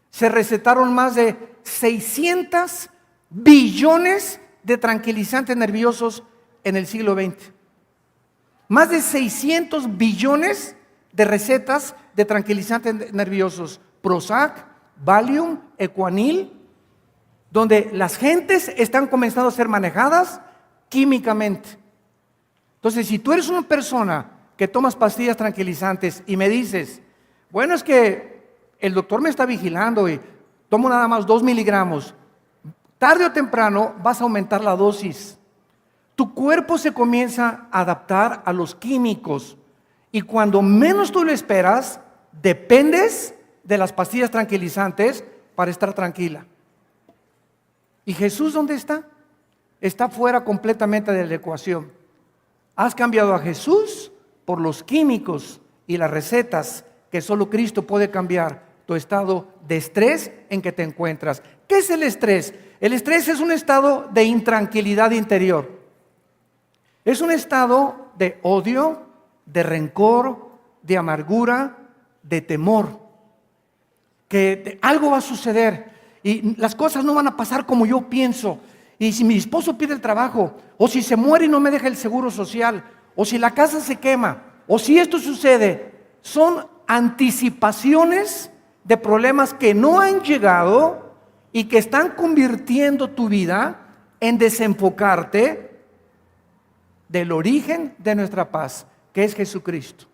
Se recetaron más de 600 billones de tranquilizantes nerviosos en el siglo XX. Más de 600 billones de recetas de tranquilizantes nerviosos. Prozac, Valium, Equanil, donde las gentes están comenzando a ser manejadas químicamente. Entonces, si tú eres una persona que tomas pastillas tranquilizantes y me dices, bueno, es que el doctor me está vigilando y tomo nada más 2 miligramos, tarde o temprano vas a aumentar la dosis. Tu cuerpo se comienza a adaptar a los químicos y cuando menos tú lo esperas, dependes de las pastillas tranquilizantes para estar tranquila. ¿Y Jesús dónde está? Está fuera completamente de la ecuación. Has cambiado a Jesús por los químicos y las recetas que solo Cristo puede cambiar tu estado de estrés en que te encuentras. ¿Qué es el estrés? El estrés es un estado de intranquilidad interior. Es un estado de odio, de rencor, de amargura, de temor. Que algo va a suceder y las cosas no van a pasar como yo pienso. Y si mi esposo pierde el trabajo, o si se muere y no me deja el seguro social, o si la casa se quema, o si esto sucede, son anticipaciones de problemas que no han llegado y que están convirtiendo tu vida en desenfocarte del origen de nuestra paz, que es Jesucristo.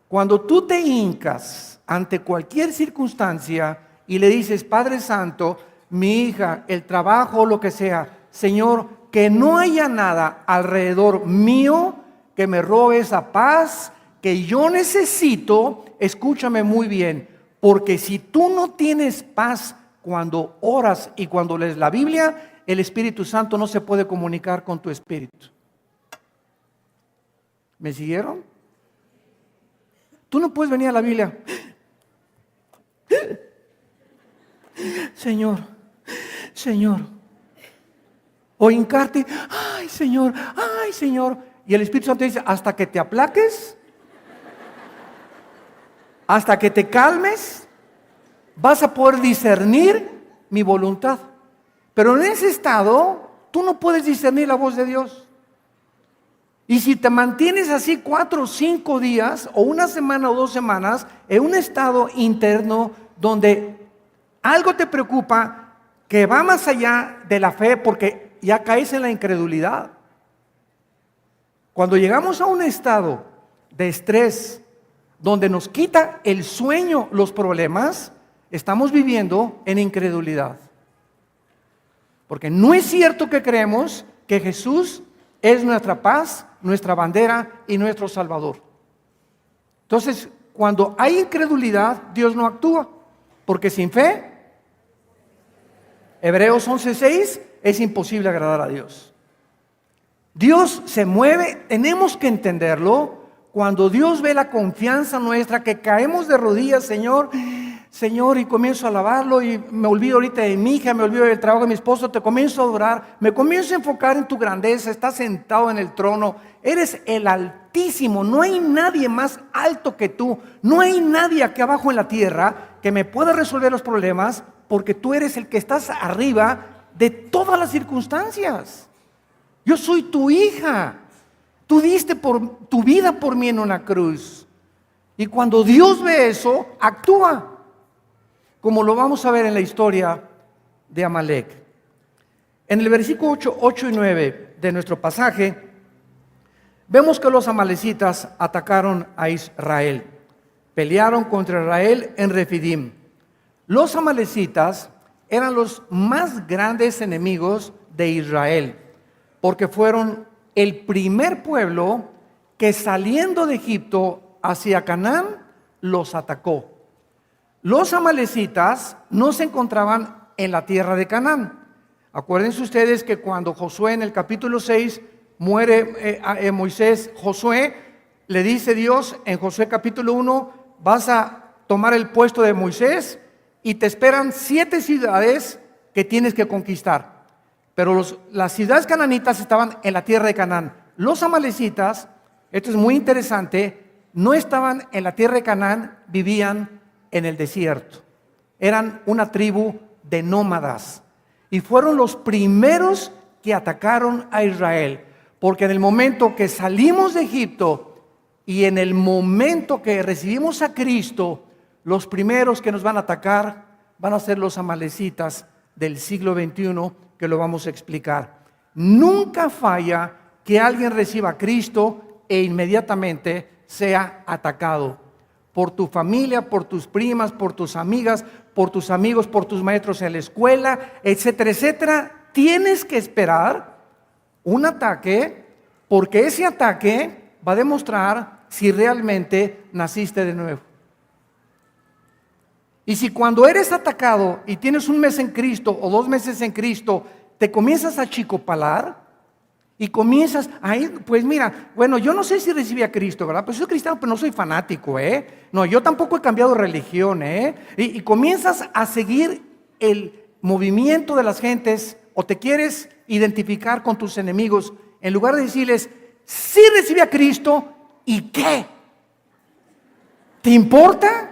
Cuando tú te hincas ante cualquier circunstancia y le dices, Padre Santo, mi hija, el trabajo o lo que sea, Señor, que no haya nada alrededor mío que me robe esa paz que yo necesito, escúchame muy bien, porque si tú no tienes paz cuando oras y cuando lees la Biblia, el Espíritu Santo no se puede comunicar con tu espíritu. ¿Me siguieron? Tú no puedes venir a la Biblia. Señor, Señor. O hincarte, ay Señor, ay Señor. Y el Espíritu Santo dice, hasta que te aplaques, hasta que te calmes, vas a poder discernir mi voluntad. Pero en ese estado, tú no puedes discernir la voz de Dios. Y si te mantienes así 4 o 5 días, o una semana o 2 semanas, en un estado interno donde algo te preocupa, que va más allá de la fe, porque ya caes en la incredulidad. Cuando llegamos a un estado de estrés, donde nos quita el sueño los problemas, estamos viviendo en incredulidad. Porque no es cierto que creemos que Jesús es nuestra paz, nuestra bandera y nuestro Salvador. Entonces, cuando hay incredulidad, Dios no actúa, porque sin fe, Hebreos 11:6, es imposible agradar a Dios. Dios se mueve, tenemos que entenderlo. Cuando Dios ve la confianza nuestra, que caemos de rodillas, Señor, Señor, y comienzo a alabarlo, y me olvido ahorita de mi hija, me olvido del trabajo de mi esposo, te comienzo a adorar, me comienzo a enfocar en tu grandeza, estás sentado en el trono, eres el Altísimo, no hay nadie más alto que tú, no hay nadie aquí abajo en la tierra que me pueda resolver los problemas, porque tú eres el que estás arriba de todas las circunstancias. Yo soy tu hija. Tú diste por tu vida por mí en una cruz. Y cuando Dios ve eso, actúa. Como lo vamos a ver en la historia de Amalek. En el versículo 8 y 9 de nuestro pasaje, vemos que los amalecitas atacaron a Israel. Pelearon contra Israel en Refidim. Los amalecitas eran los más grandes enemigos de Israel, porque fueron el primer pueblo que saliendo de Egipto hacia Canaán los atacó. Los amalecitas no se encontraban en la tierra de Canaán. Acuérdense ustedes que cuando Josué en el capítulo 6 muere Moisés, Josué le dice Dios en Josué capítulo 1, vas a tomar el puesto de Moisés y te esperan 7 ciudades que tienes que conquistar. Pero las ciudades cananitas estaban en la tierra de Canaán. Los amalecitas, esto es muy interesante, no estaban en la tierra de Canaán, vivían en el desierto. Eran una tribu de nómadas. Y fueron los primeros que atacaron a Israel. Porque en el momento que salimos de Egipto y en el momento que recibimos a Cristo, los primeros que nos van a atacar van a ser los amalecitas del siglo XXI, que lo vamos a explicar. Nunca falla que alguien reciba a Cristo e inmediatamente sea atacado por tu familia, por tus primas, por tus amigas, por tus amigos, por tus maestros en la escuela, etcétera, etcétera. Tienes que esperar un ataque, porque ese ataque va a demostrar si realmente naciste de nuevo. Y si cuando eres atacado y tienes 1 mes en Cristo o 2 meses en Cristo, te comienzas a achicopalar y comienzas, ay, pues mira, bueno, yo no sé si recibí a Cristo, ¿verdad? Pues soy cristiano, pero no soy fanático, ¿eh? No, yo tampoco he cambiado de religión, ¿eh? Y comienzas a seguir el movimiento de las gentes, o te quieres identificar con tus enemigos, en lugar de decirles, sí recibí a Cristo, ¿y qué? ¿Te importa?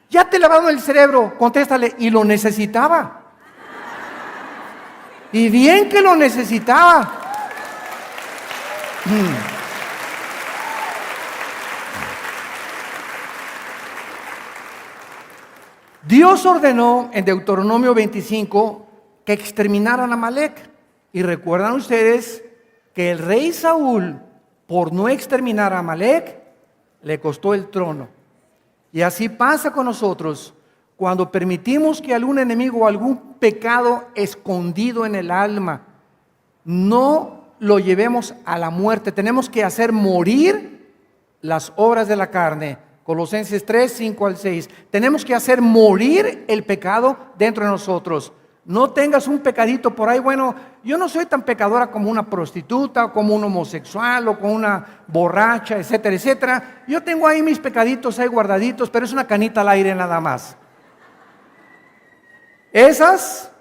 Ya te lavaron el cerebro, contéstale, y lo necesitaba. Y bien que lo necesitaba. Dios ordenó en Deuteronomio 25 que exterminaran a Amalek. Y recuerdan ustedes que el rey Saúl, por no exterminar a Amalek, le costó el trono. Y así pasa con nosotros cuando permitimos que algún enemigo o algún pecado escondido en el alma no lo llevemos a la muerte. Tenemos que hacer morir las obras de la carne. Colosenses 3, 5 al 6. Tenemos que hacer morir el pecado dentro de nosotros. No tengas un pecadito por ahí. Bueno, yo no soy tan pecadora como una prostituta, o como un homosexual, o como una borracha, etcétera, etcétera. Yo tengo ahí mis pecaditos ahí guardaditos, pero es una canita al aire nada más. Esas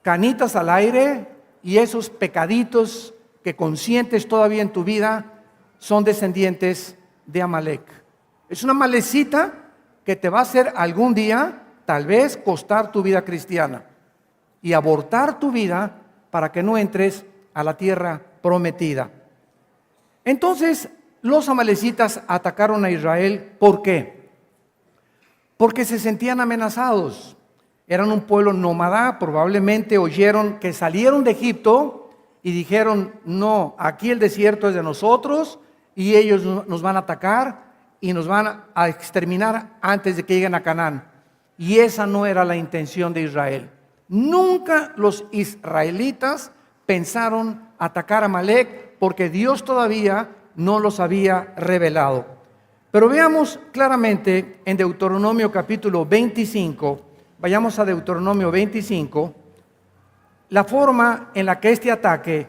canitas al aire y esos pecaditos que consientes todavía en tu vida son descendientes de Amalek. Es una malecita que te va a hacer algún día, tal vez, costar tu vida cristiana. y abortar tu vida para que no entres a la tierra prometida. Entonces los amalecitas atacaron a Israel. ¿Por qué? Porque se sentían amenazados. Eran un pueblo nómada, probablemente oyeron que salieron de Egipto y dijeron, no, aquí el desierto es de nosotros y ellos nos van a atacar y nos van a exterminar antes de que lleguen a Canaán. Y esa no era la intención de Israel. Nunca los israelitas pensaron atacar a Amalec porque Dios todavía no los había revelado. Pero veamos claramente en Deuteronomio capítulo 25, vayamos a Deuteronomio 25, la forma en la que este ataque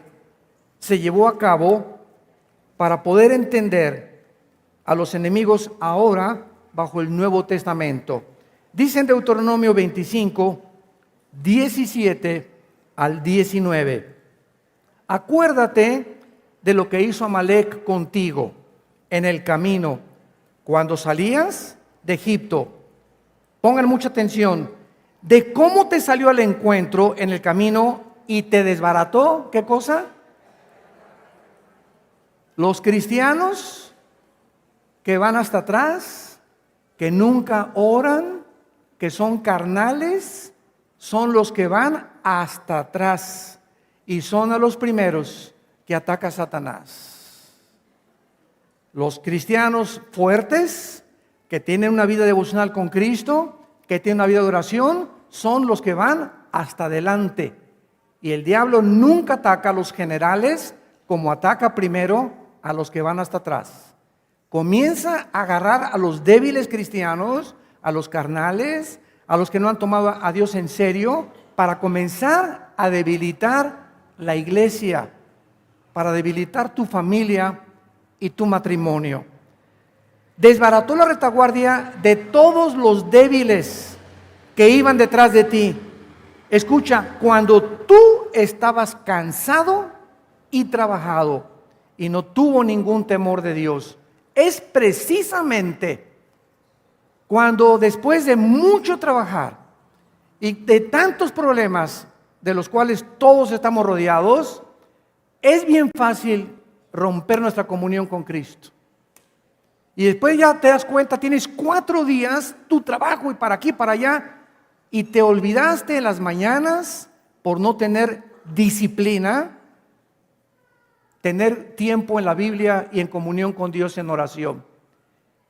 se llevó a cabo para poder entender a los enemigos ahora bajo el Nuevo Testamento. Dice en Deuteronomio 25, 17 al 19, acuérdate de lo que hizo Amalec contigo en el camino cuando salías de Egipto. Pongan mucha atención, de cómo te salió al encuentro en el camino y te desbarató. ¿Qué cosa? Los cristianos que van hasta atrás, que nunca oran, que son carnales, son los que van hasta atrás y son a los primeros que ataca Satanás. Los cristianos fuertes, que tienen una vida devocional con Cristo, que tienen una vida de oración, son los que van hasta adelante. Y el diablo nunca ataca a los generales como ataca primero a los que van hasta atrás. Comienza a agarrar a los débiles cristianos, a los carnales, a los que no han tomado a Dios en serio, para comenzar a debilitar la iglesia, para debilitar tu familia y tu matrimonio. Desbarató la retaguardia de todos los débiles que iban detrás de ti. Escucha, cuando tú estabas cansado y trabajado y no tuvo ningún temor de Dios, es precisamente cuando después de mucho trabajar y de tantos problemas de los cuales todos estamos rodeados, es bien fácil romper nuestra comunión con Cristo. Y después ya te das cuenta, tienes 4 días, tu trabajo y para aquí, para allá, y te olvidaste en las mañanas por no tener disciplina, tener tiempo en la Biblia y en comunión con Dios en oración.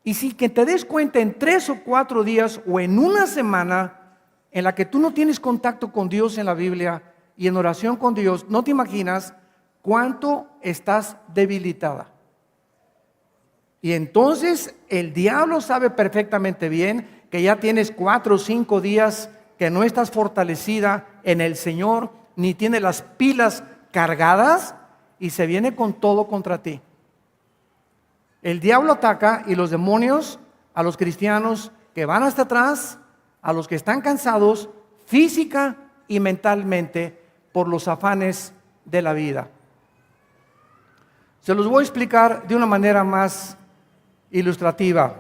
Y si que te des cuenta en 3 o 4 días o en una semana en la que tú no tienes contacto con Dios en la Biblia y en oración con Dios, no te imaginas cuánto estás debilitada. Y entonces el diablo sabe perfectamente bien que ya tienes 4 o 5 días que no estás fortalecida en el Señor, ni tienes las pilas cargadas y se viene con todo contra ti. El diablo ataca y los demonios a los cristianos que van hasta atrás, a los que están cansados física y mentalmente por los afanes de la vida. Se los voy a explicar de una manera más ilustrativa.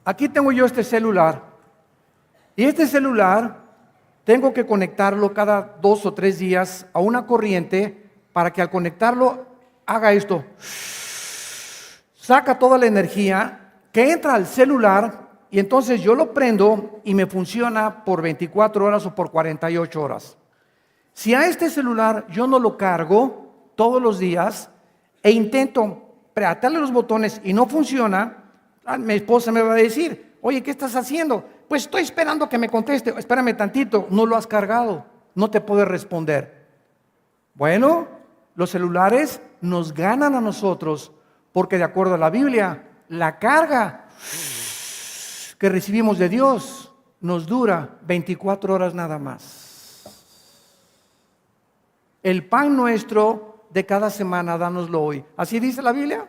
Aquí tengo yo este celular y este celular tengo que conectarlo cada 2 o 3 días a una corriente para que al conectarlo haga esto, saca toda la energía que entra al celular y entonces yo lo prendo y me funciona por 24 horas o por 48 horas. Si a este celular yo no lo cargo todos los días e intento apretarle los botones y no funciona, mi esposa me va a decir, oye, ¿qué estás haciendo? Pues estoy esperando que me conteste. Espérame tantito, no lo has cargado, no te puede responder. Bueno, los celulares nos ganan a nosotros porque de acuerdo a la Biblia, la carga que recibimos de Dios nos dura 24 horas nada más. El pan nuestro de cada semana, dánoslo hoy. ¿Así dice la Biblia?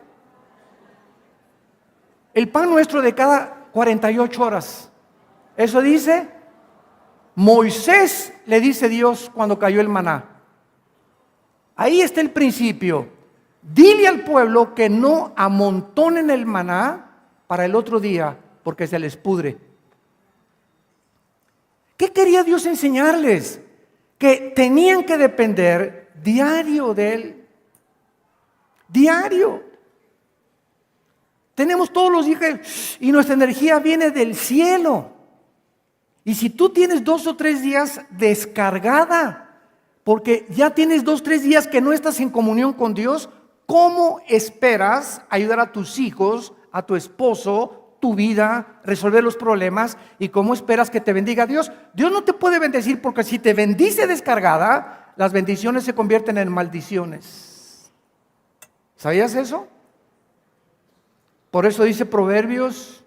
El pan nuestro de cada 48 horas. Eso dice Moisés, le dice Dios cuando cayó el maná. Ahí está el principio. Dile al pueblo que no amontonen el maná para el otro día, porque se les pudre. ¿Qué quería Dios enseñarles? que tenían que depender diario de Él. Diario. Tenemos todos los días y nuestra energía viene del cielo. Y si tú tienes 2 o 3 días descargada, porque ya tienes 2 o 3 días que no estás en comunión con Dios, ¿cómo esperas ayudar a tus hijos, a tu esposo, tu vida, resolver los problemas? ¿Y cómo esperas que te bendiga Dios? Dios no te puede bendecir, porque si te bendice descargada, las bendiciones se convierten en maldiciones. ¿Sabías eso? Por eso dice Proverbios: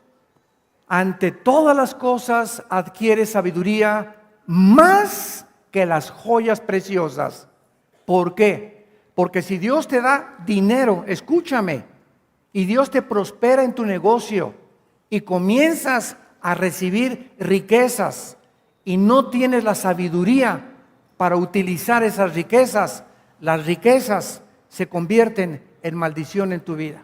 ante todas las cosas adquiere sabiduría más que las joyas preciosas. ¿Por qué? Porque si Dios te da dinero, escúchame, y Dios te prospera en tu negocio y comienzas a recibir riquezas y no tienes la sabiduría para utilizar esas riquezas, las riquezas se convierten en maldición en tu vida.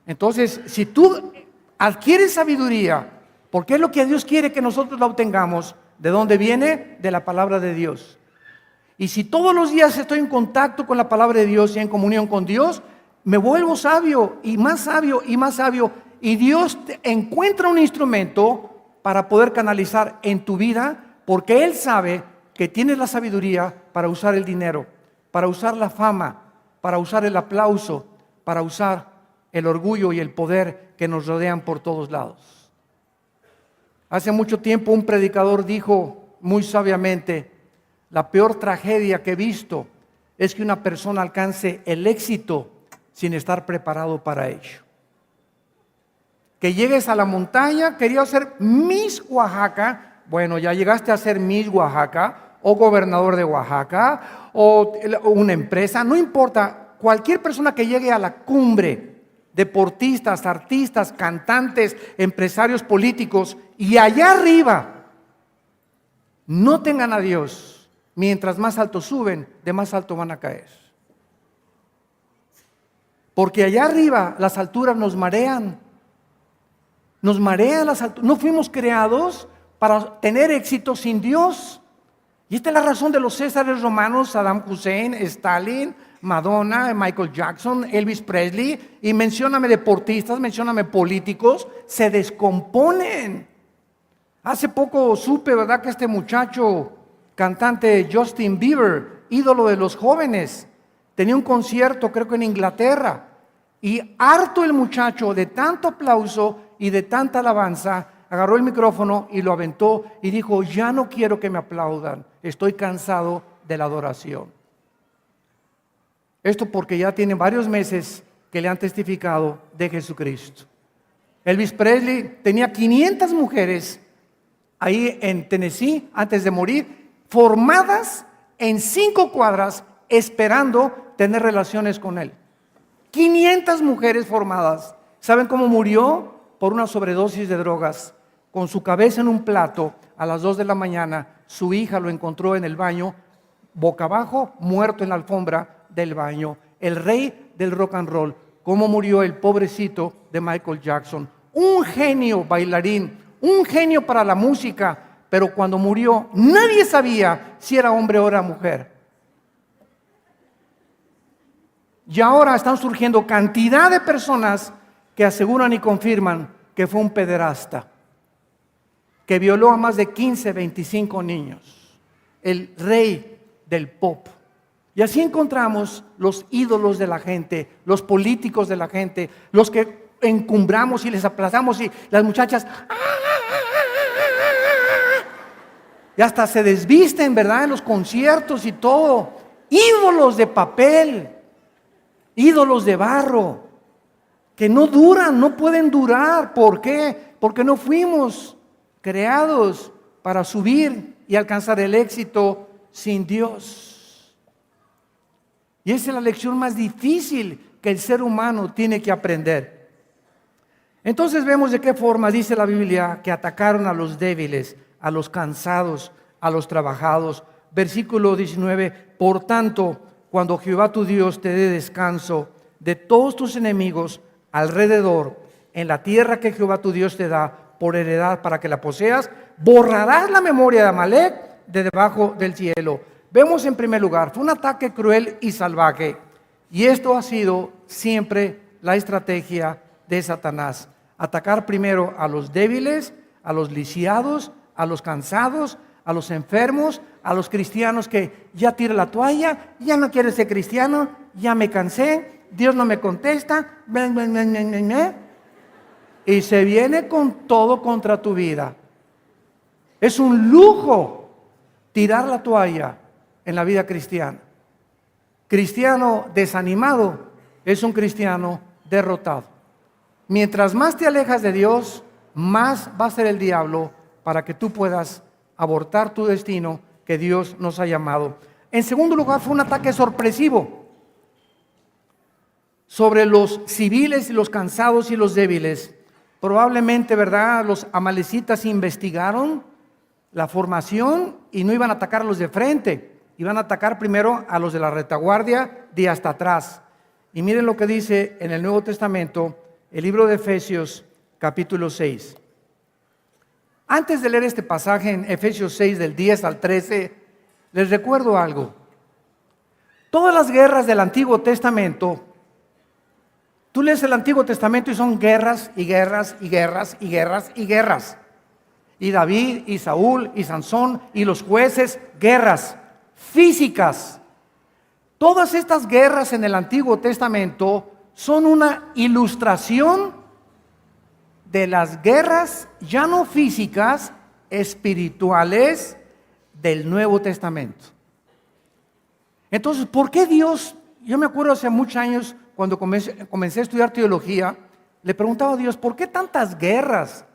Entonces, si tú adquieres sabiduría, porque es lo que Dios quiere que nosotros la obtengamos, ¿de dónde viene? De la palabra de Dios. Y si todos los días estoy en contacto con la palabra de Dios y en comunión con Dios, me vuelvo sabio y más sabio y más sabio. Y Dios encuentra un instrumento para poder canalizar en tu vida, porque Él sabe que tienes la sabiduría para usar el dinero, para usar la fama, para usar el aplauso, para usar el orgullo y el poder que nos rodean por todos lados. Hace mucho tiempo un predicador dijo muy sabiamente: la peor tragedia que he visto es que una persona alcance el éxito sin estar preparado para ello. Que llegues a la montaña, quería ser Miss Oaxaca, bueno, ya llegaste a ser Miss Oaxaca, o gobernador de Oaxaca, o una empresa, no importa, cualquier persona que llegue a la cumbre, deportistas, artistas, cantantes, empresarios políticos, y allá arriba no tengan a Dios, mientras más alto suben, de más alto van a caer. Porque allá arriba las alturas nos marean las alturas. No fuimos creados para tener éxito sin Dios. Y esta es la razón de los Césares romanos: Saddam Hussein, Stalin, Madonna, Michael Jackson, Elvis Presley, y mencióname deportistas, mencióname políticos, se descomponen. Hace poco supe, ¿verdad?, que este muchacho cantante Justin Bieber, ídolo de los jóvenes, tenía un concierto, creo que en Inglaterra, y harto el muchacho de tanto aplauso y de tanta alabanza, agarró el micrófono y lo aventó y dijo: ya no quiero que me aplaudan, estoy cansado de la adoración. Esto porque ya tiene varios meses que le han testificado de Jesucristo. Elvis Presley tenía 500 mujeres ahí en Tennessee antes de morir, formadas en 5 cuadras, esperando tener relaciones con él. 500 mujeres formadas. ¿Saben cómo murió? Por una sobredosis de drogas. Con su cabeza en un plato, a las 2 de la mañana, su hija lo encontró en el baño, boca abajo, muerto en la alfombra del baño. El rey del rock and roll. ¿Cómo murió el pobrecito de Michael Jackson? Un genio bailarín, un genio para la música, pero cuando murió nadie sabía si era hombre o era mujer. Y ahora están surgiendo cantidad de personas que aseguran y confirman que fue un pederasta, que violó a más de 15, 25 niños, el rey del pop. Y así encontramos los ídolos de la gente, los políticos de la gente, los que encumbramos y les aplazamos, y las muchachas y hasta se desvisten, ¿verdad?, en los conciertos y todo. Ídolos de papel, ídolos de barro, que no duran, no pueden durar. ¿Por qué? Porque no fuimos creados para subir y alcanzar el éxito sin Dios. Y esa es la lección más difícil que el ser humano tiene que aprender. Entonces vemos de qué forma dice la Biblia que atacaron a los débiles, a los cansados, a los trabajados. Versículo 19: por tanto, cuando Jehová tu Dios te dé descanso de todos tus enemigos alrededor, en la tierra que Jehová tu Dios te da por heredad para que la poseas. Borrarás la memoria de Amalek de debajo del cielo. Vemos en primer lugar, fue un ataque cruel y salvaje. Y esto ha sido siempre la estrategia de Satanás. Atacar primero a los débiles, a los lisiados, a los cansados, a los enfermos, a los cristianos que ya tira la toalla, ya no quiero ser cristiano, ya me cansé, Dios no me contesta, y se viene con todo contra tu vida. Es un lujo tirar la toalla en la vida cristiana. Cristiano desanimado es un cristiano derrotado. Mientras más te alejas de Dios, más va a ser el diablo para que tú puedas abortar tu destino que Dios nos ha llamado. En segundo lugar, fue un ataque sorpresivo sobre los civiles y los cansados y los débiles. Probablemente, ¿verdad?, los amalecitas investigaron la formación y no iban a atacar a los de frente, iban a atacar primero a los de la retaguardia de hasta atrás. Y miren lo que dice en el Nuevo Testamento, el libro de Efesios, capítulo 6. Antes de leer este pasaje en Efesios 6, del 10 al 13, les recuerdo algo. Todas las guerras del Antiguo Testamento, tú lees el Antiguo Testamento y son guerras y guerras y guerras y guerras y guerras. Y David y Saúl y Sansón y los jueces, guerras físicas. Todas estas guerras en el Antiguo Testamento son una ilustración de las guerras ya no físicas, espirituales del Nuevo Testamento. Entonces, ¿por qué Dios? Yo me acuerdo hace muchos años cuando comencé a estudiar teología, le preguntaba a Dios, ¿por qué tantas guerras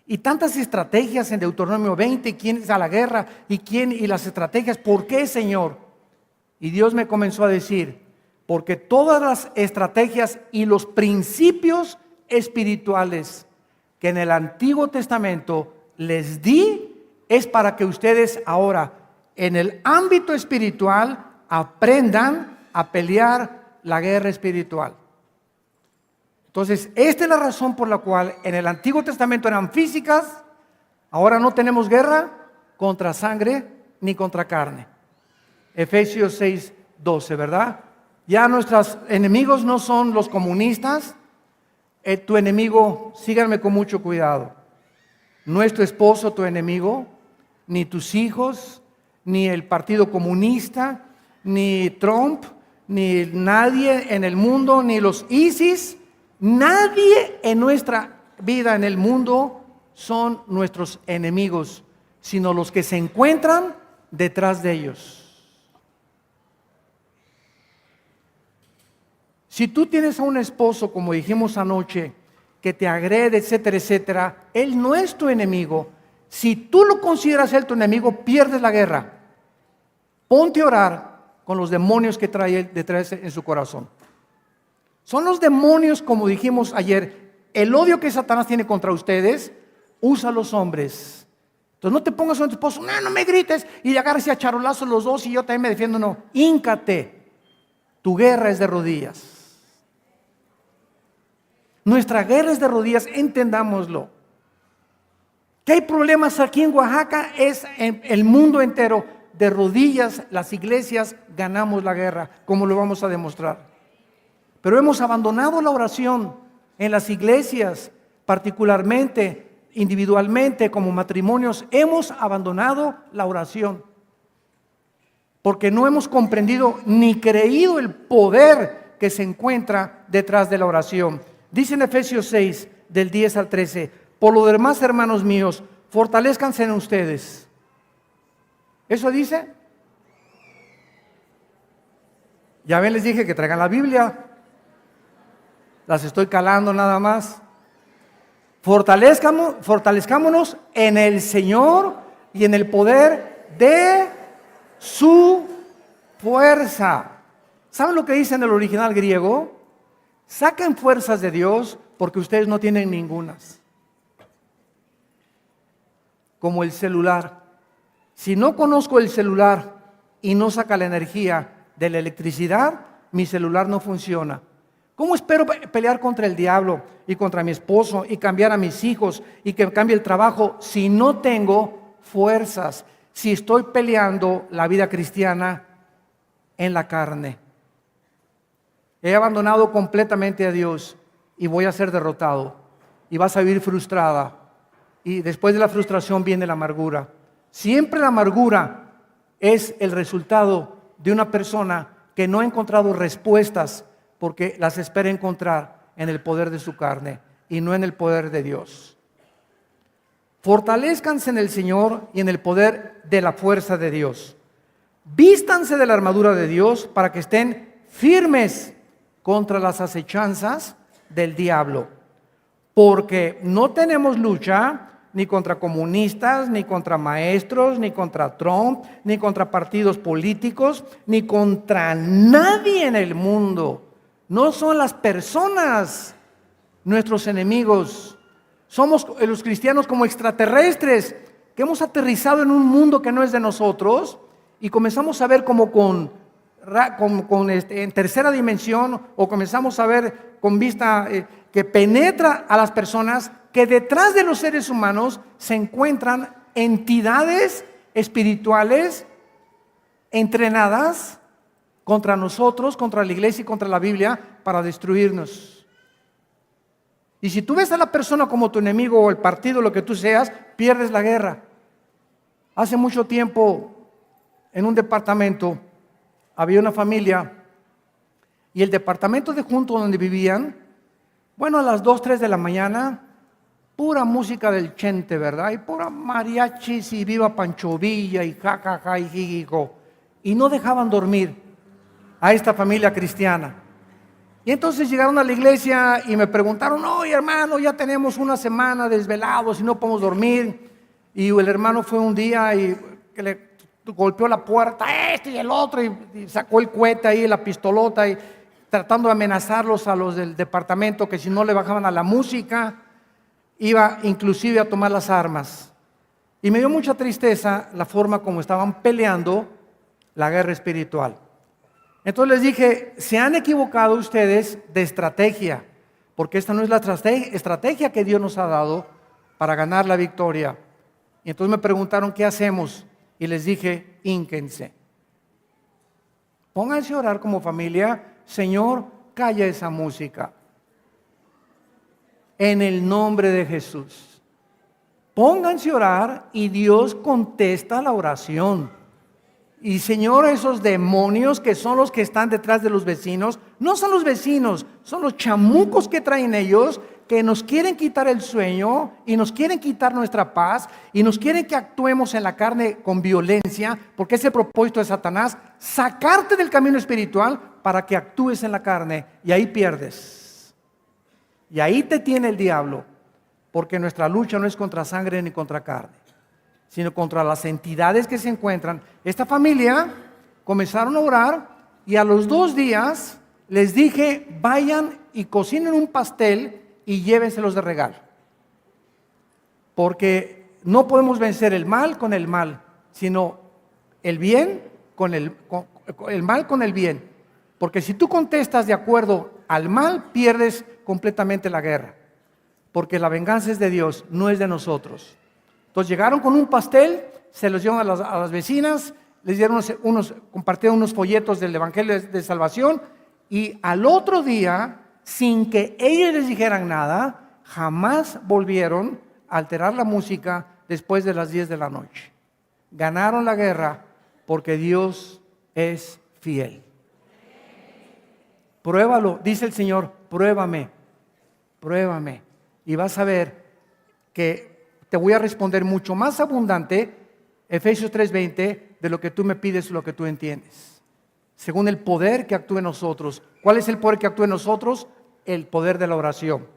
y tantas estrategias en Deuteronomio 20? ¿Quién es a la guerra y las estrategias? ¿Por qué, Señor? Y Dios me comenzó a decir, porque todas las estrategias y los principios espirituales que en el Antiguo Testamento les di es para que ustedes ahora en el ámbito espiritual aprendan a pelear la guerra espiritual. Entonces, esta es la razón por la cual en el Antiguo Testamento eran físicas, ahora no tenemos guerra contra sangre ni contra carne. Efesios 6, 12, ¿verdad? Ya nuestros enemigos no son los comunistas. Tu enemigo, síganme con mucho cuidado, no es tu esposo tu enemigo, ni tus hijos, ni el Partido Comunista, ni Trump, ni nadie en el mundo, ni los ISIS, nadie en nuestra vida en el mundo son nuestros enemigos, sino los que se encuentran detrás de ellos. Si tú tienes a un esposo, como dijimos anoche, que te agrede, etcétera, etcétera, él no es tu enemigo. Si tú lo consideras él tu enemigo, pierdes la guerra. Ponte a orar con los demonios que trae detrás en su corazón. Son los demonios, como dijimos ayer, el odio que Satanás tiene contra ustedes, usa a los hombres. Entonces no te pongas con tu esposo, no me grites, y agarres a charolazos los dos y yo también me defiendo, no. Híncate. Tu guerra es de rodillas. Nuestra guerra es de rodillas, entendámoslo. Que hay problemas aquí en Oaxaca, es en el mundo entero. De rodillas, las iglesias ganamos la guerra, como lo vamos a demostrar. Pero hemos abandonado la oración en las iglesias, particularmente, individualmente, como matrimonios. Hemos abandonado la oración. Porque no hemos comprendido ni creído el poder que se encuentra detrás de la oración. Dice en Efesios 6, del 10 al 13, por lo demás, hermanos míos, fortalezcanse en ustedes. ¿Eso dice? Ya ven, les dije que traigan la Biblia. Las estoy calando nada más. Fortalezcámonos en el Señor y en el poder de su fuerza. ¿Saben lo que dice en el original griego? Saquen fuerzas de Dios porque ustedes no tienen ningunas. Como el celular. Si no conozco el celular y no saca la energía de la electricidad, mi celular no funciona. ¿Cómo espero pelear contra el diablo y contra mi esposo y cambiar a mis hijos y que cambie el trabajo si no tengo fuerzas? Si estoy peleando la vida cristiana en la carne. He abandonado completamente a Dios y voy a ser derrotado. Y vas a vivir frustrada. Y después de la frustración viene la amargura. Siempre la amargura es el resultado de una persona que no ha encontrado respuestas porque las espera encontrar en el poder de su carne y no en el poder de Dios. Fortalezcanse en el Señor y en el poder de la fuerza de Dios. Vístanse de la armadura de Dios para que estén firmes contra las acechanzas del diablo. Porque no tenemos lucha ni contra comunistas, ni contra maestros, ni contra Trump, ni contra partidos políticos, ni contra nadie en el mundo. No son las personas nuestros enemigos. Somos los cristianos como extraterrestres que hemos aterrizado en un mundo que no es de nosotros y comenzamos a ver como en tercera dimensión, o comenzamos a ver con vista que penetra a las personas, que detrás de los seres humanos se encuentran entidades espirituales entrenadas contra nosotros, contra la iglesia y contra la Biblia para destruirnos. Y si tú ves a la persona como tu enemigo o el partido, lo que tú seas, pierdes la guerra. Hace mucho tiempo, en un departamento, había una familia y el departamento de junto donde vivían, bueno, a las 2, 3 de la mañana, pura música del Chente, ¿verdad? Y pura mariachis y viva Pancho Villa y jajaja y jijijo. Y no dejaban dormir a esta familia cristiana. Y entonces llegaron a la iglesia y me preguntaron, oye hermano, ya tenemos una semana desvelados y no podemos dormir. Y el hermano fue un día y que le golpeó la puerta, este y el otro, y sacó el cohete ahí, la pistolota, y tratando de amenazarlos a los del departamento que si no le bajaban a la música, iba inclusive a tomar las armas. Y me dio mucha tristeza la forma como estaban peleando la guerra espiritual. Entonces les dije, se han equivocado ustedes de estrategia, porque esta no es la estrategia que Dios nos ha dado para ganar la victoria. Y entonces me preguntaron, ¿qué hacemos? Y les dije, hínquense. Pónganse a orar como familia. Señor, calla esa música. En el nombre de Jesús. Pónganse a orar y Dios contesta la oración. Y Señor, esos demonios que son los que están detrás de los vecinos, no son los vecinos, son los chamucos que traen ellos, que nos quieren quitar el sueño y nos quieren quitar nuestra paz y nos quieren que actuemos en la carne con violencia, porque es el propósito de Satanás, sacarte del camino espiritual para que actúes en la carne, y ahí pierdes. Y ahí te tiene el diablo, porque nuestra lucha no es contra sangre ni contra carne, sino contra las entidades que se encuentran. Esta familia comenzaron a orar y a los 2 días les dije, vayan y cocinen un pastel y llévenselos de regalo. Porque no podemos vencer el mal con el mal, sino el bien con el mal con el bien. Porque si tú contestas de acuerdo al mal, pierdes completamente la guerra. Porque la venganza es de Dios, no es de nosotros. Entonces llegaron con un pastel, se los dieron a las vecinas, les dieron compartieron unos folletos del Evangelio de Salvación, y al otro día, sin que ellos les dijeran nada, jamás volvieron a alterar la música después de las 10 de la noche. Ganaron la guerra porque Dios es fiel. Pruébalo, dice el Señor, pruébame, y vas a ver que te voy a responder mucho más abundante, Efesios 3:20, de lo que tú me pides o lo que tú entiendes. Según el poder que actúa en nosotros. ¿Cuál es el poder que actúa en nosotros? El poder de la oración.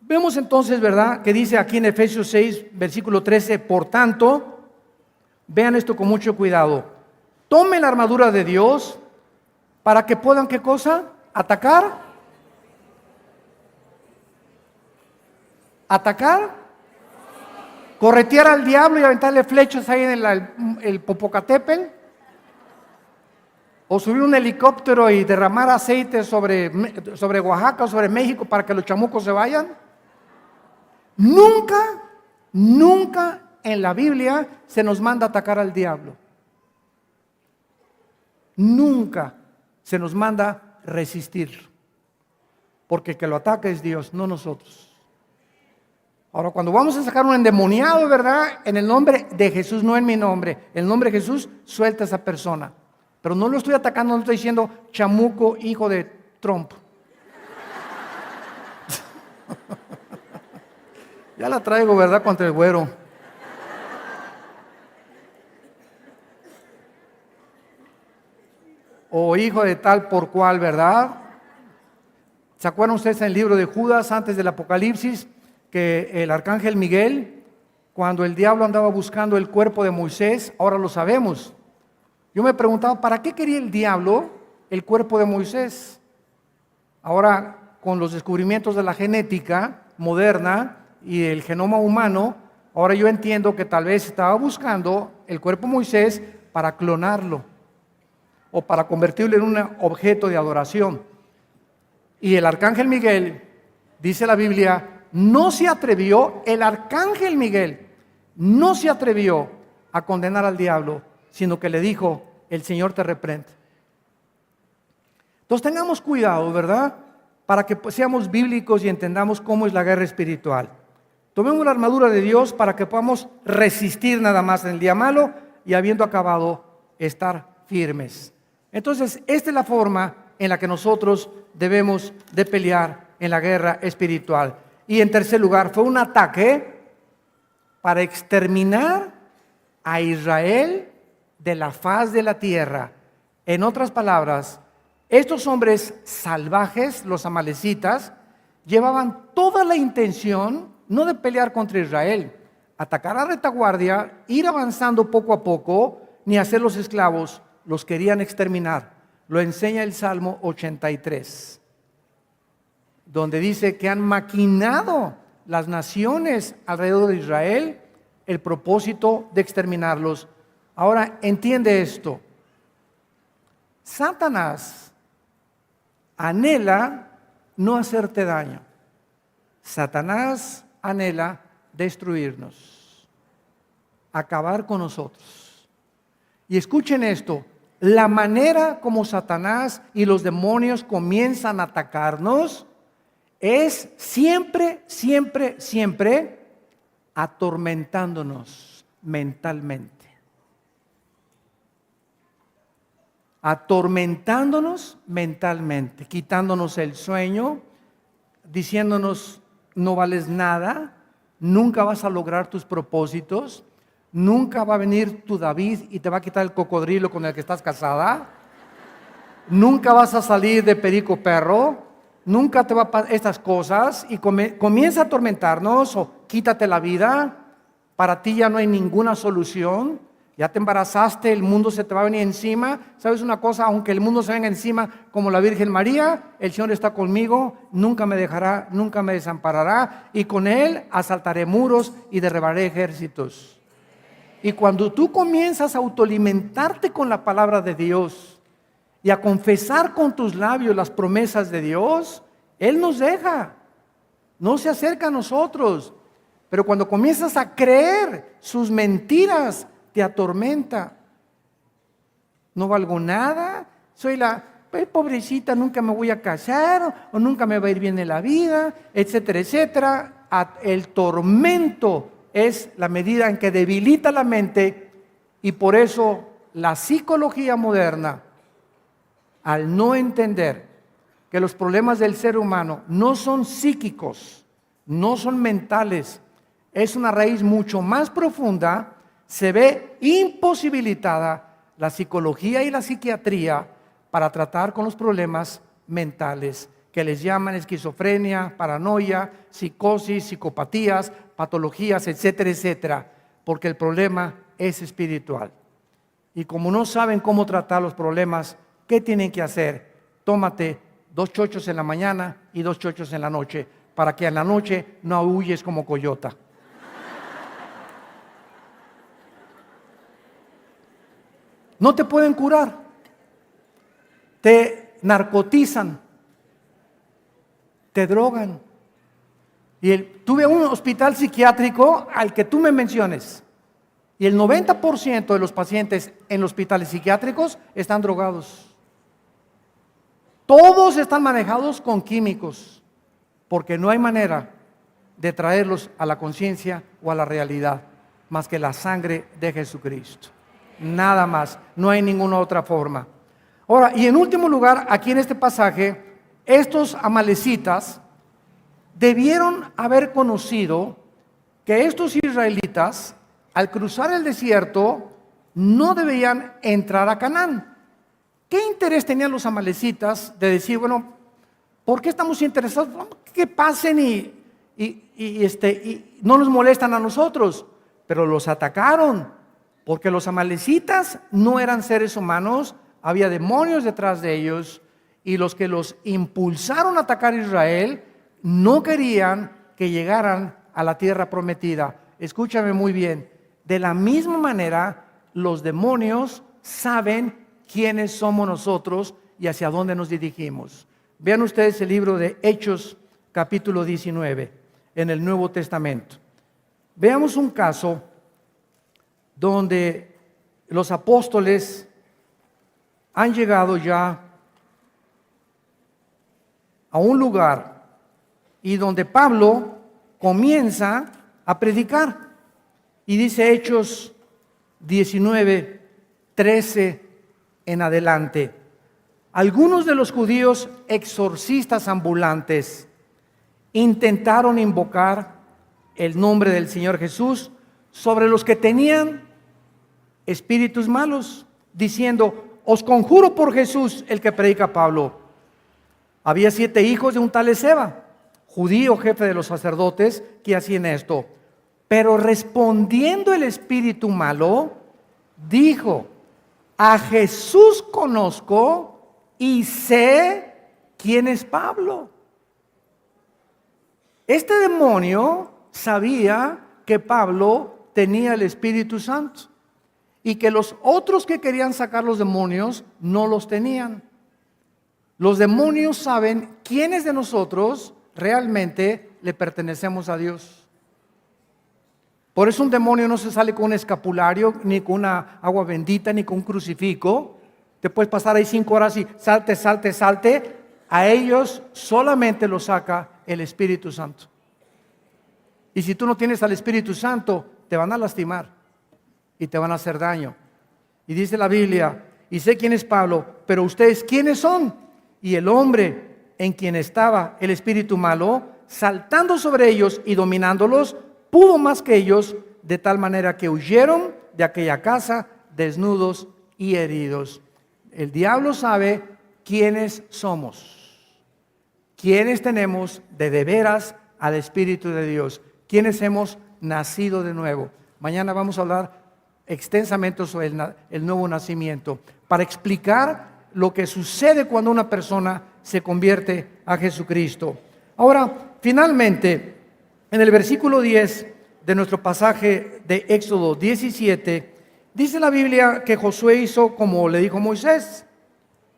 Vemos entonces, ¿verdad?, que dice aquí en Efesios 6, versículo 13, por tanto, vean esto con mucho cuidado. Tomen la armadura de Dios para que puedan, ¿qué cosa? Atacar. Corretear al diablo y aventarle flechas ahí en el Popocatépetl. o subir un helicóptero y derramar aceite sobre Oaxaca o sobre México para que los chamucos se vayan? Nunca, nunca en la Biblia se nos manda atacar al diablo. Nunca se nos manda resistir. Porque el que lo ataca es Dios, no nosotros. Ahora, cuando vamos a sacar un endemoniado, ¿verdad? En el nombre de Jesús, no en mi nombre. En el nombre de Jesús, suelta a esa persona. Pero no lo estoy atacando, no estoy diciendo chamuco, hijo de Trump. Ya la traigo, ¿verdad? Contra el güero. O hijo de tal por cual, ¿verdad? ¿Se acuerdan ustedes en el libro de Judas, antes del Apocalipsis, que el arcángel Miguel, cuando el diablo andaba buscando el cuerpo de Moisés, ahora lo sabemos? Yo me preguntaba, ¿para qué quería el diablo el cuerpo de Moisés? Ahora, con los descubrimientos de la genética moderna y el genoma humano, ahora yo entiendo que tal vez estaba buscando el cuerpo de Moisés para clonarlo o para convertirlo en un objeto de adoración. Y el arcángel Miguel, dice la Biblia, no se atrevió, el arcángel Miguel no se atrevió a condenar al diablo, sino que le dijo, el Señor te reprende. Entonces tengamos cuidado, ¿verdad? Para que seamos bíblicos y entendamos cómo es la guerra espiritual. Tomemos la armadura de Dios para que podamos resistir nada más en el día malo y habiendo acabado, estar firmes. Entonces, esta es la forma en la que nosotros debemos de pelear en la guerra espiritual. Y en tercer lugar, fue un ataque para exterminar a Israel de la faz de la tierra. En otras palabras, estos hombres salvajes, los amalecitas, llevaban toda la intención, no de pelear contra Israel, atacar a retaguardia, ir avanzando poco a poco, ni hacerlos esclavos, los querían exterminar. Lo enseña el Salmo 83, donde dice que han maquinado las naciones alrededor de Israel el propósito de exterminarlos. Ahora entiende esto. Satanás anhela no hacerte daño. Satanás anhela destruirnos, acabar con nosotros. Y escuchen esto. La manera como Satanás y los demonios comienzan a atacarnos es siempre, siempre, siempre atormentándonos mentalmente. Atormentándonos mentalmente, quitándonos el sueño, diciéndonos no vales nada, nunca vas a lograr tus propósitos. Nunca va a venir tu David y te va a quitar el cocodrilo con el que estás casada. Nunca vas a salir de perico perro. Nunca te va a pasar estas cosas. Y comienza a atormentarnos o quítate la vida. Para ti ya no hay ninguna solución. Ya te embarazaste, el mundo se te va a venir encima. ¿Sabes una cosa? Aunque el mundo se venga encima como la Virgen María, el Señor está conmigo, nunca me dejará, nunca me desamparará. Y con Él asaltaré muros y derribaré ejércitos. Y cuando tú comienzas a autoalimentarte con la palabra de Dios y a confesar con tus labios las promesas de Dios, Él nos deja, no se acerca a nosotros. Pero cuando comienzas a creer sus mentiras, te atormenta. No valgo nada, soy la pobrecita, nunca me voy a casar o nunca me va a ir bien en la vida, etcétera, etcétera. El tormento es la medida en que debilita la mente, y por eso la psicología moderna, al no entender que los problemas del ser humano no son psíquicos, no son mentales, es una raíz mucho más profunda, se ve imposibilitada la psicología y la psiquiatría para tratar con los problemas mentales, que les llaman esquizofrenia, paranoia, psicosis, psicopatías, patologías, etcétera, etcétera, porque el problema es espiritual. Y como no saben cómo tratar los problemas, ¿qué tienen que hacer? Tómate 2 chochos en la mañana y 2 chochos en la noche, para que en la noche no huyes como coyota. No te pueden curar. te narcotizan, te drogan. Y tuve un hospital psiquiátrico al que tú me menciones. Y el 90% de los pacientes en los hospitales psiquiátricos están drogados. Todos están manejados con químicos, porque no hay manera de traerlos a la conciencia o a la realidad, más que la sangre de Jesucristo. Nada más, no hay ninguna otra forma. Ahora, y en último lugar, aquí en este pasaje, estos amalecitas debieron haber conocido que estos israelitas, al cruzar el desierto, no debían entrar a Canaán. ¿Qué interés tenían los amalecitas de decir, bueno, ¿por qué estamos interesados? Que pasen y no nos molestan a nosotros? Pero los atacaron, porque los amalecitas no eran seres humanos, había demonios detrás de ellos, y los que los impulsaron a atacar a Israel no querían que llegaran a la tierra prometida. Escúchame muy bien, de la misma manera los demonios saben quiénes somos nosotros y hacia dónde nos dirigimos. Vean ustedes el libro de Hechos, capítulo 19, en el Nuevo Testamento. Veamos un caso donde los apóstoles han llegado ya a un lugar y donde Pablo comienza a predicar. Y dice Hechos 19, 13 en adelante. Algunos de los judíos exorcistas ambulantes intentaron invocar el nombre del Señor Jesús sobre los que tenían espíritus malos, diciendo: os conjuro por Jesús, el que predica Pablo. Había 7 hijos de un tal Esceva, judío, jefe de los sacerdotes, que hacían esto. Pero respondiendo el espíritu malo, dijo: a Jesús conozco y sé quién es Pablo. Este demonio sabía que Pablo tenía el Espíritu Santo y que los otros que querían sacar los demonios no los tenían. Los demonios saben quiénes de nosotros realmente le pertenecemos a Dios. Por eso un demonio no se sale con un escapulario, ni con una agua bendita, ni con un crucifijo. Te puedes pasar ahí 5 horas y salte, salte, salte. A ellos solamente los saca el Espíritu Santo. Y si tú no tienes al Espíritu Santo, te van a lastimar y te van a hacer daño. Y dice la Biblia: y sé quién es Pablo, pero ustedes ¿quiénes son? Y el hombre en quien estaba el espíritu malo, saltando sobre ellos y dominándolos, pudo más que ellos, de tal manera que huyeron de aquella casa desnudos y heridos. El diablo sabe quiénes somos, quiénes tenemos de veras al Espíritu de Dios, quiénes hemos nacido de nuevo. Mañana vamos a hablar extensamente sobre el nuevo nacimiento, para explicar lo que sucede cuando una persona se convierte a Jesucristo. Ahora, finalmente, en el versículo 10 de nuestro pasaje de Éxodo 17, dice la Biblia que Josué hizo como le dijo Moisés.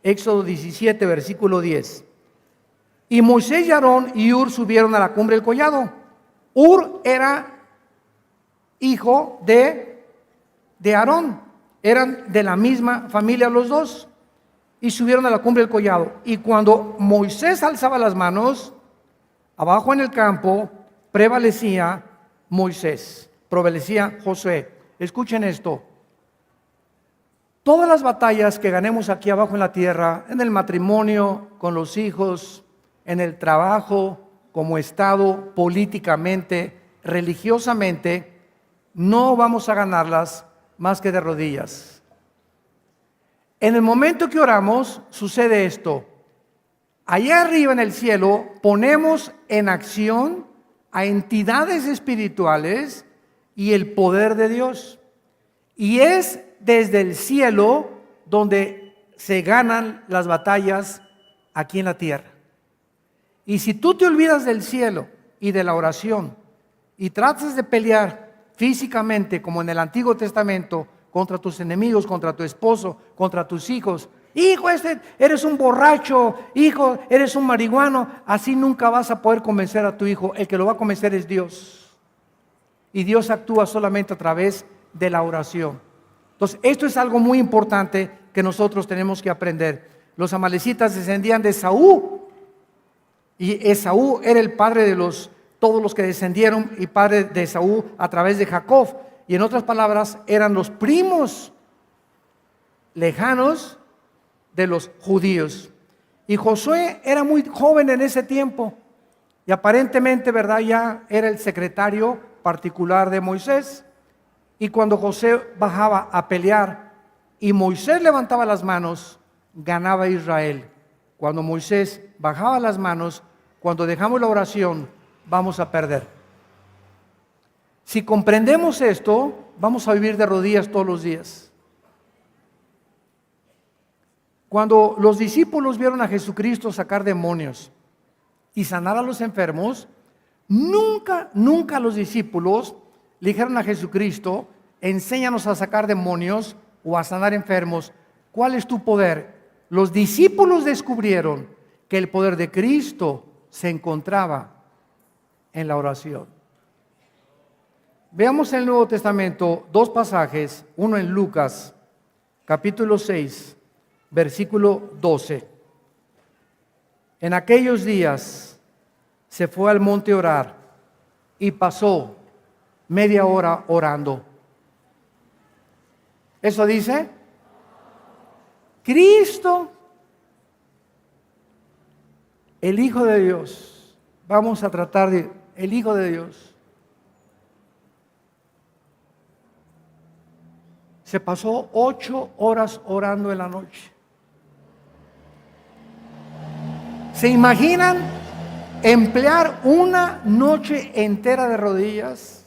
Éxodo 17, versículo 10. Y Moisés y Aarón y Hur subieron a la cumbre del collado. Hur era hijo de Aarón, eran de la misma familia los dos, y subieron a la cumbre del collado. Y cuando Moisés alzaba las manos, abajo en el campo prevalecía Moisés, prevalecía Josué. Escuchen esto: todas las batallas que ganemos aquí abajo en la tierra, en el matrimonio, con los hijos, en el trabajo, como Estado, políticamente, religiosamente, no vamos a ganarlas más que de rodillas. En el momento que oramos, sucede esto: allá arriba en el cielo ponemos en acción a entidades espirituales y el poder de Dios. Y es desde el cielo donde se ganan las batallas aquí en la tierra. Y si tú te olvidas del cielo y de la oración y tratas de pelear físicamente como en el Antiguo Testamento contra tus enemigos, contra tu esposo, contra tus hijos hijo, eres un borracho, hijo, eres un marihuano. Así nunca vas a poder convencer a tu hijo. El que lo va a convencer es Dios. Y Dios actúa solamente a través de la oración. Entonces, esto es algo muy importante que nosotros tenemos que aprender. Los amalecitas descendían de Esaú. Y Esaú era el padre de todos los que descendieron y padre de Esaú a través de Jacob. Y en otras palabras, eran los primos lejanos de los judíos. Y Josué era muy joven en ese tiempo. Y aparentemente, ¿verdad? Ya era el secretario particular de Moisés. Y cuando José bajaba a pelear y Moisés levantaba las manos, ganaba Israel. Cuando Moisés bajaba las manos, cuando dejamos la oración, vamos a perder. Si comprendemos esto, vamos a vivir de rodillas todos los días. Cuando los discípulos vieron a Jesucristo sacar demonios y sanar a los enfermos, nunca los discípulos le dijeron a Jesucristo: enséñanos a sacar demonios o a sanar enfermos. ¿Cuál es tu poder? Los discípulos descubrieron que el poder de Cristo se encontraba en la oración. Veamos en el Nuevo Testamento dos pasajes, uno en Lucas, capítulo 6, versículo 12. En aquellos días se fue al monte a orar y pasó media hora orando. ¿Eso dice? Cristo, el Hijo de Dios. Vamos a tratar de el Hijo de Dios. Se pasó 8 horas orando en la noche. ¿Se imaginan emplear una noche entera de rodillas?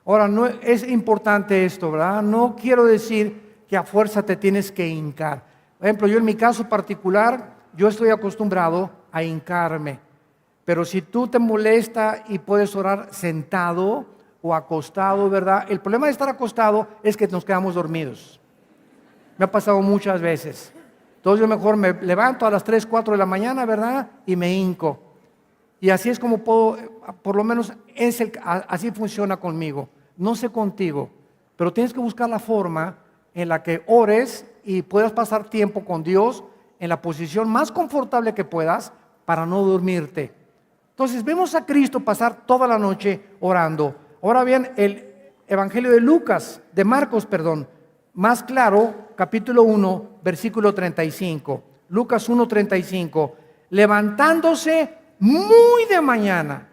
Ahora, no es importante esto, ¿verdad? No quiero decir que a fuerza te tienes que hincar. Por ejemplo, yo en mi caso particular, yo estoy acostumbrado a hincarme. Pero si tú te molesta y puedes orar sentado o acostado, ¿verdad? El problema de estar acostado es que nos quedamos dormidos. Me ha pasado muchas veces. Entonces yo mejor me levanto a las 3, 4 de la mañana, ¿verdad? Y me hinco. Y así es como puedo, por lo menos así funciona conmigo. No sé contigo, pero tienes que buscar la forma en la que ores y puedas pasar tiempo con Dios en la posición más confortable que puedas para no dormirte. Entonces vemos a Cristo pasar toda la noche orando. Ahora bien, el Evangelio de Marcos, más claro, capítulo 1, versículo 35. Lucas 1, 35. Levantándose muy de mañana,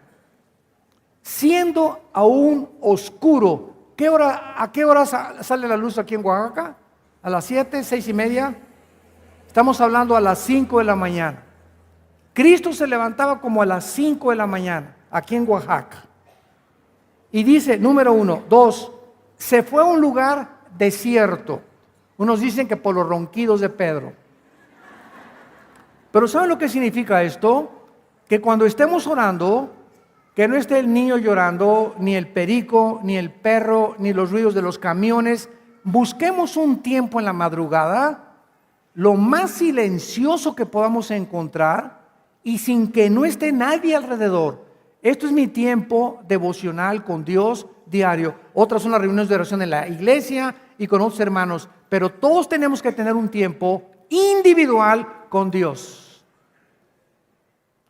siendo aún oscuro. ¿A qué hora sale la luz aquí en Oaxaca? ¿A las 7, 6:30? Estamos hablando a las 5 de la mañana. Cristo se levantaba como a las 5 de la mañana, aquí en Oaxaca. Y dice, número 1, 2, se fue a un lugar desierto. Unos dicen que por los ronquidos de Pedro. Pero ¿saben lo que significa esto? Que cuando estemos orando, que no esté el niño llorando, ni el perico, ni el perro, ni los ruidos de los camiones. Busquemos un tiempo en la madrugada, lo más silencioso que podamos encontrar y sin que no esté nadie alrededor. Esto es mi tiempo devocional con Dios diario. Otras son las reuniones de oración en la iglesia y con otros hermanos, pero todos tenemos que tener un tiempo individual con Dios.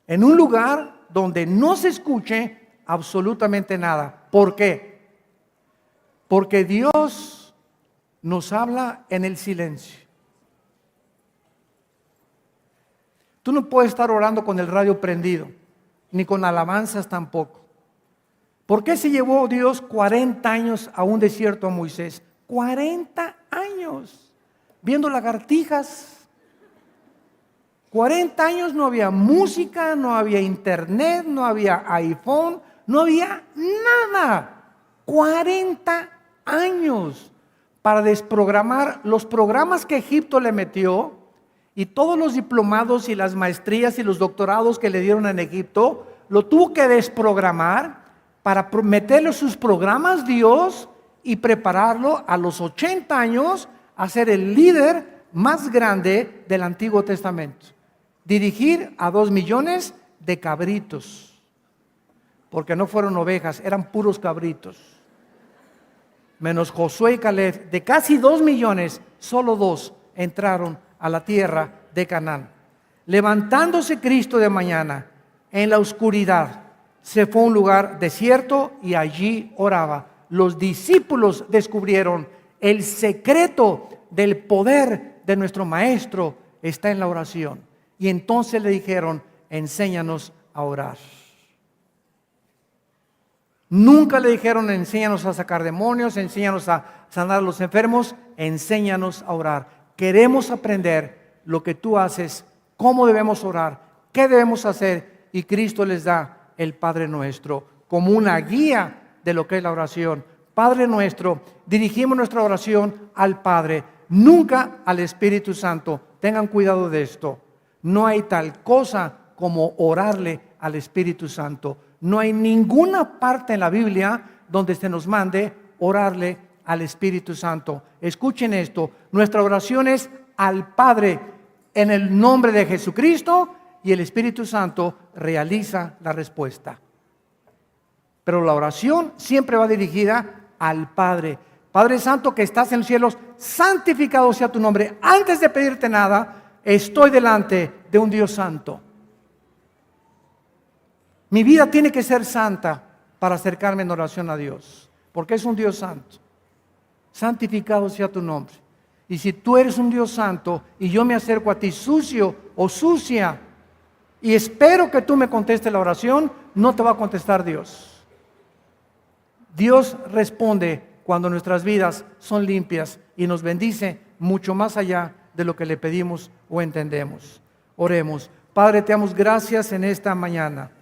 En un lugar donde no se escuche absolutamente nada. ¿Por qué? Porque Dios nos habla en el silencio. Tú no puedes estar orando con el radio prendido, ni con alabanzas tampoco. ¿Por qué se llevó Dios 40 años a un desierto a Moisés? 40 años viendo lagartijas. 40 años no había música, no había internet, no había iPhone, no había nada. 40 años para desprogramar los programas que Egipto le metió y todos los diplomados y las maestrías y los doctorados que le dieron en Egipto, lo tuvo que desprogramar para meterle sus programas Dios y prepararlo a los 80 años a ser el líder más grande del Antiguo Testamento. Dirigir a 2 millones de cabritos, porque no fueron ovejas, eran puros cabritos. Menos Josué y Caleb, de casi 2 millones, solo 2 entraron a la tierra de Canaán. Levantándose Cristo de mañana, en la oscuridad, se fue a un lugar desierto y allí oraba. Los discípulos descubrieron el secreto del poder de nuestro Maestro está en la oración. Y entonces le dijeron, enséñanos a orar. Nunca le dijeron, enséñanos a sacar demonios, enséñanos a sanar a los enfermos, enséñanos a orar. Queremos aprender lo que tú haces, cómo debemos orar, qué debemos hacer. Y Cristo les da el Padre Nuestro como una guía de lo que es la oración. Padre Nuestro, dirigimos nuestra oración al Padre, nunca al Espíritu Santo. Tengan cuidado de esto. No hay tal cosa como orarle al Espíritu Santo. No hay ninguna parte en la Biblia donde se nos mande orarle al Espíritu Santo. Escuchen esto, nuestra oración es al Padre en el nombre de Jesucristo y el Espíritu Santo realiza la respuesta. Pero la oración siempre va dirigida al Padre. Padre Santo que estás en los cielos, santificado sea tu nombre. Antes de pedirte nada, estoy delante de un Dios santo. Mi vida tiene que ser santa para acercarme en oración a Dios, porque es un Dios santo. Santificado sea tu nombre. Y si tú eres un Dios santo y yo me acerco a ti sucio o sucia y espero que tú me contestes la oración, no te va a contestar Dios. Dios responde cuando nuestras vidas son limpias y nos bendice mucho más allá de lo que le pedimos o entendemos. Oremos. Padre, te damos gracias en esta mañana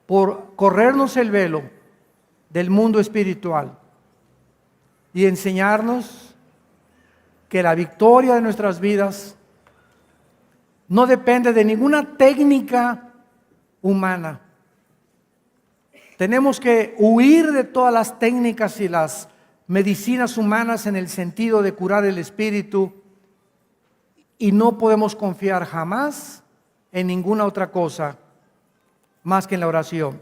por corrernos el velo del mundo espiritual y enseñarnos que la victoria de nuestras vidas no depende de ninguna técnica humana. Tenemos que huir de todas las técnicas y las medicinas humanas en el sentido de curar el espíritu y no podemos confiar jamás en ninguna otra cosa más que en la oración.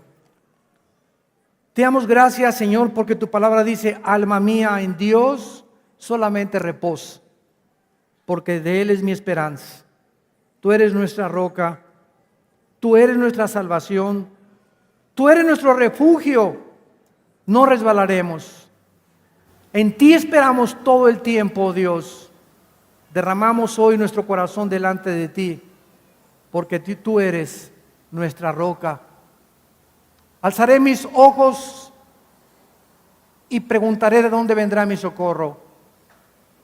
Te damos gracias, Señor, porque tu palabra dice, alma mía, en Dios solamente reposa, porque de Él es mi esperanza. Tú eres nuestra roca, tú eres nuestra salvación, tú eres nuestro refugio, no resbalaremos. En ti esperamos todo el tiempo, oh Dios. Derramamos hoy nuestro corazón delante de ti, porque tú eres nuestra roca. Alzaré mis ojos y preguntaré de dónde vendrá mi socorro.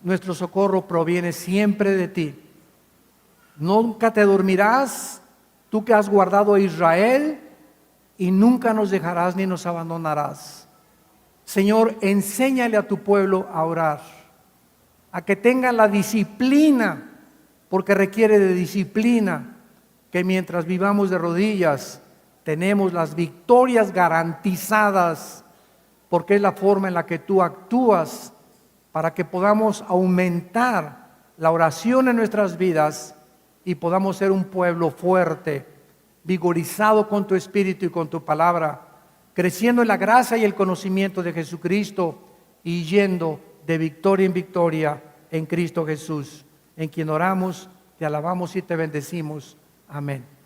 Nuestro socorro proviene siempre de ti. Nunca te dormirás, tú que has guardado a Israel, y nunca nos dejarás ni nos abandonarás. Señor, enséñale a tu pueblo a orar, a que tengan la disciplina, porque requiere de disciplina, que mientras vivamos de rodillas, tenemos las victorias garantizadas, porque es la forma en la que tú actúas, para que podamos aumentar la oración en nuestras vidas y podamos ser un pueblo fuerte, vigorizado con tu espíritu y con tu palabra, creciendo en la gracia y el conocimiento de Jesucristo y yendo de victoria en victoria en Cristo Jesús, en quien oramos, te alabamos y te bendecimos. Amén.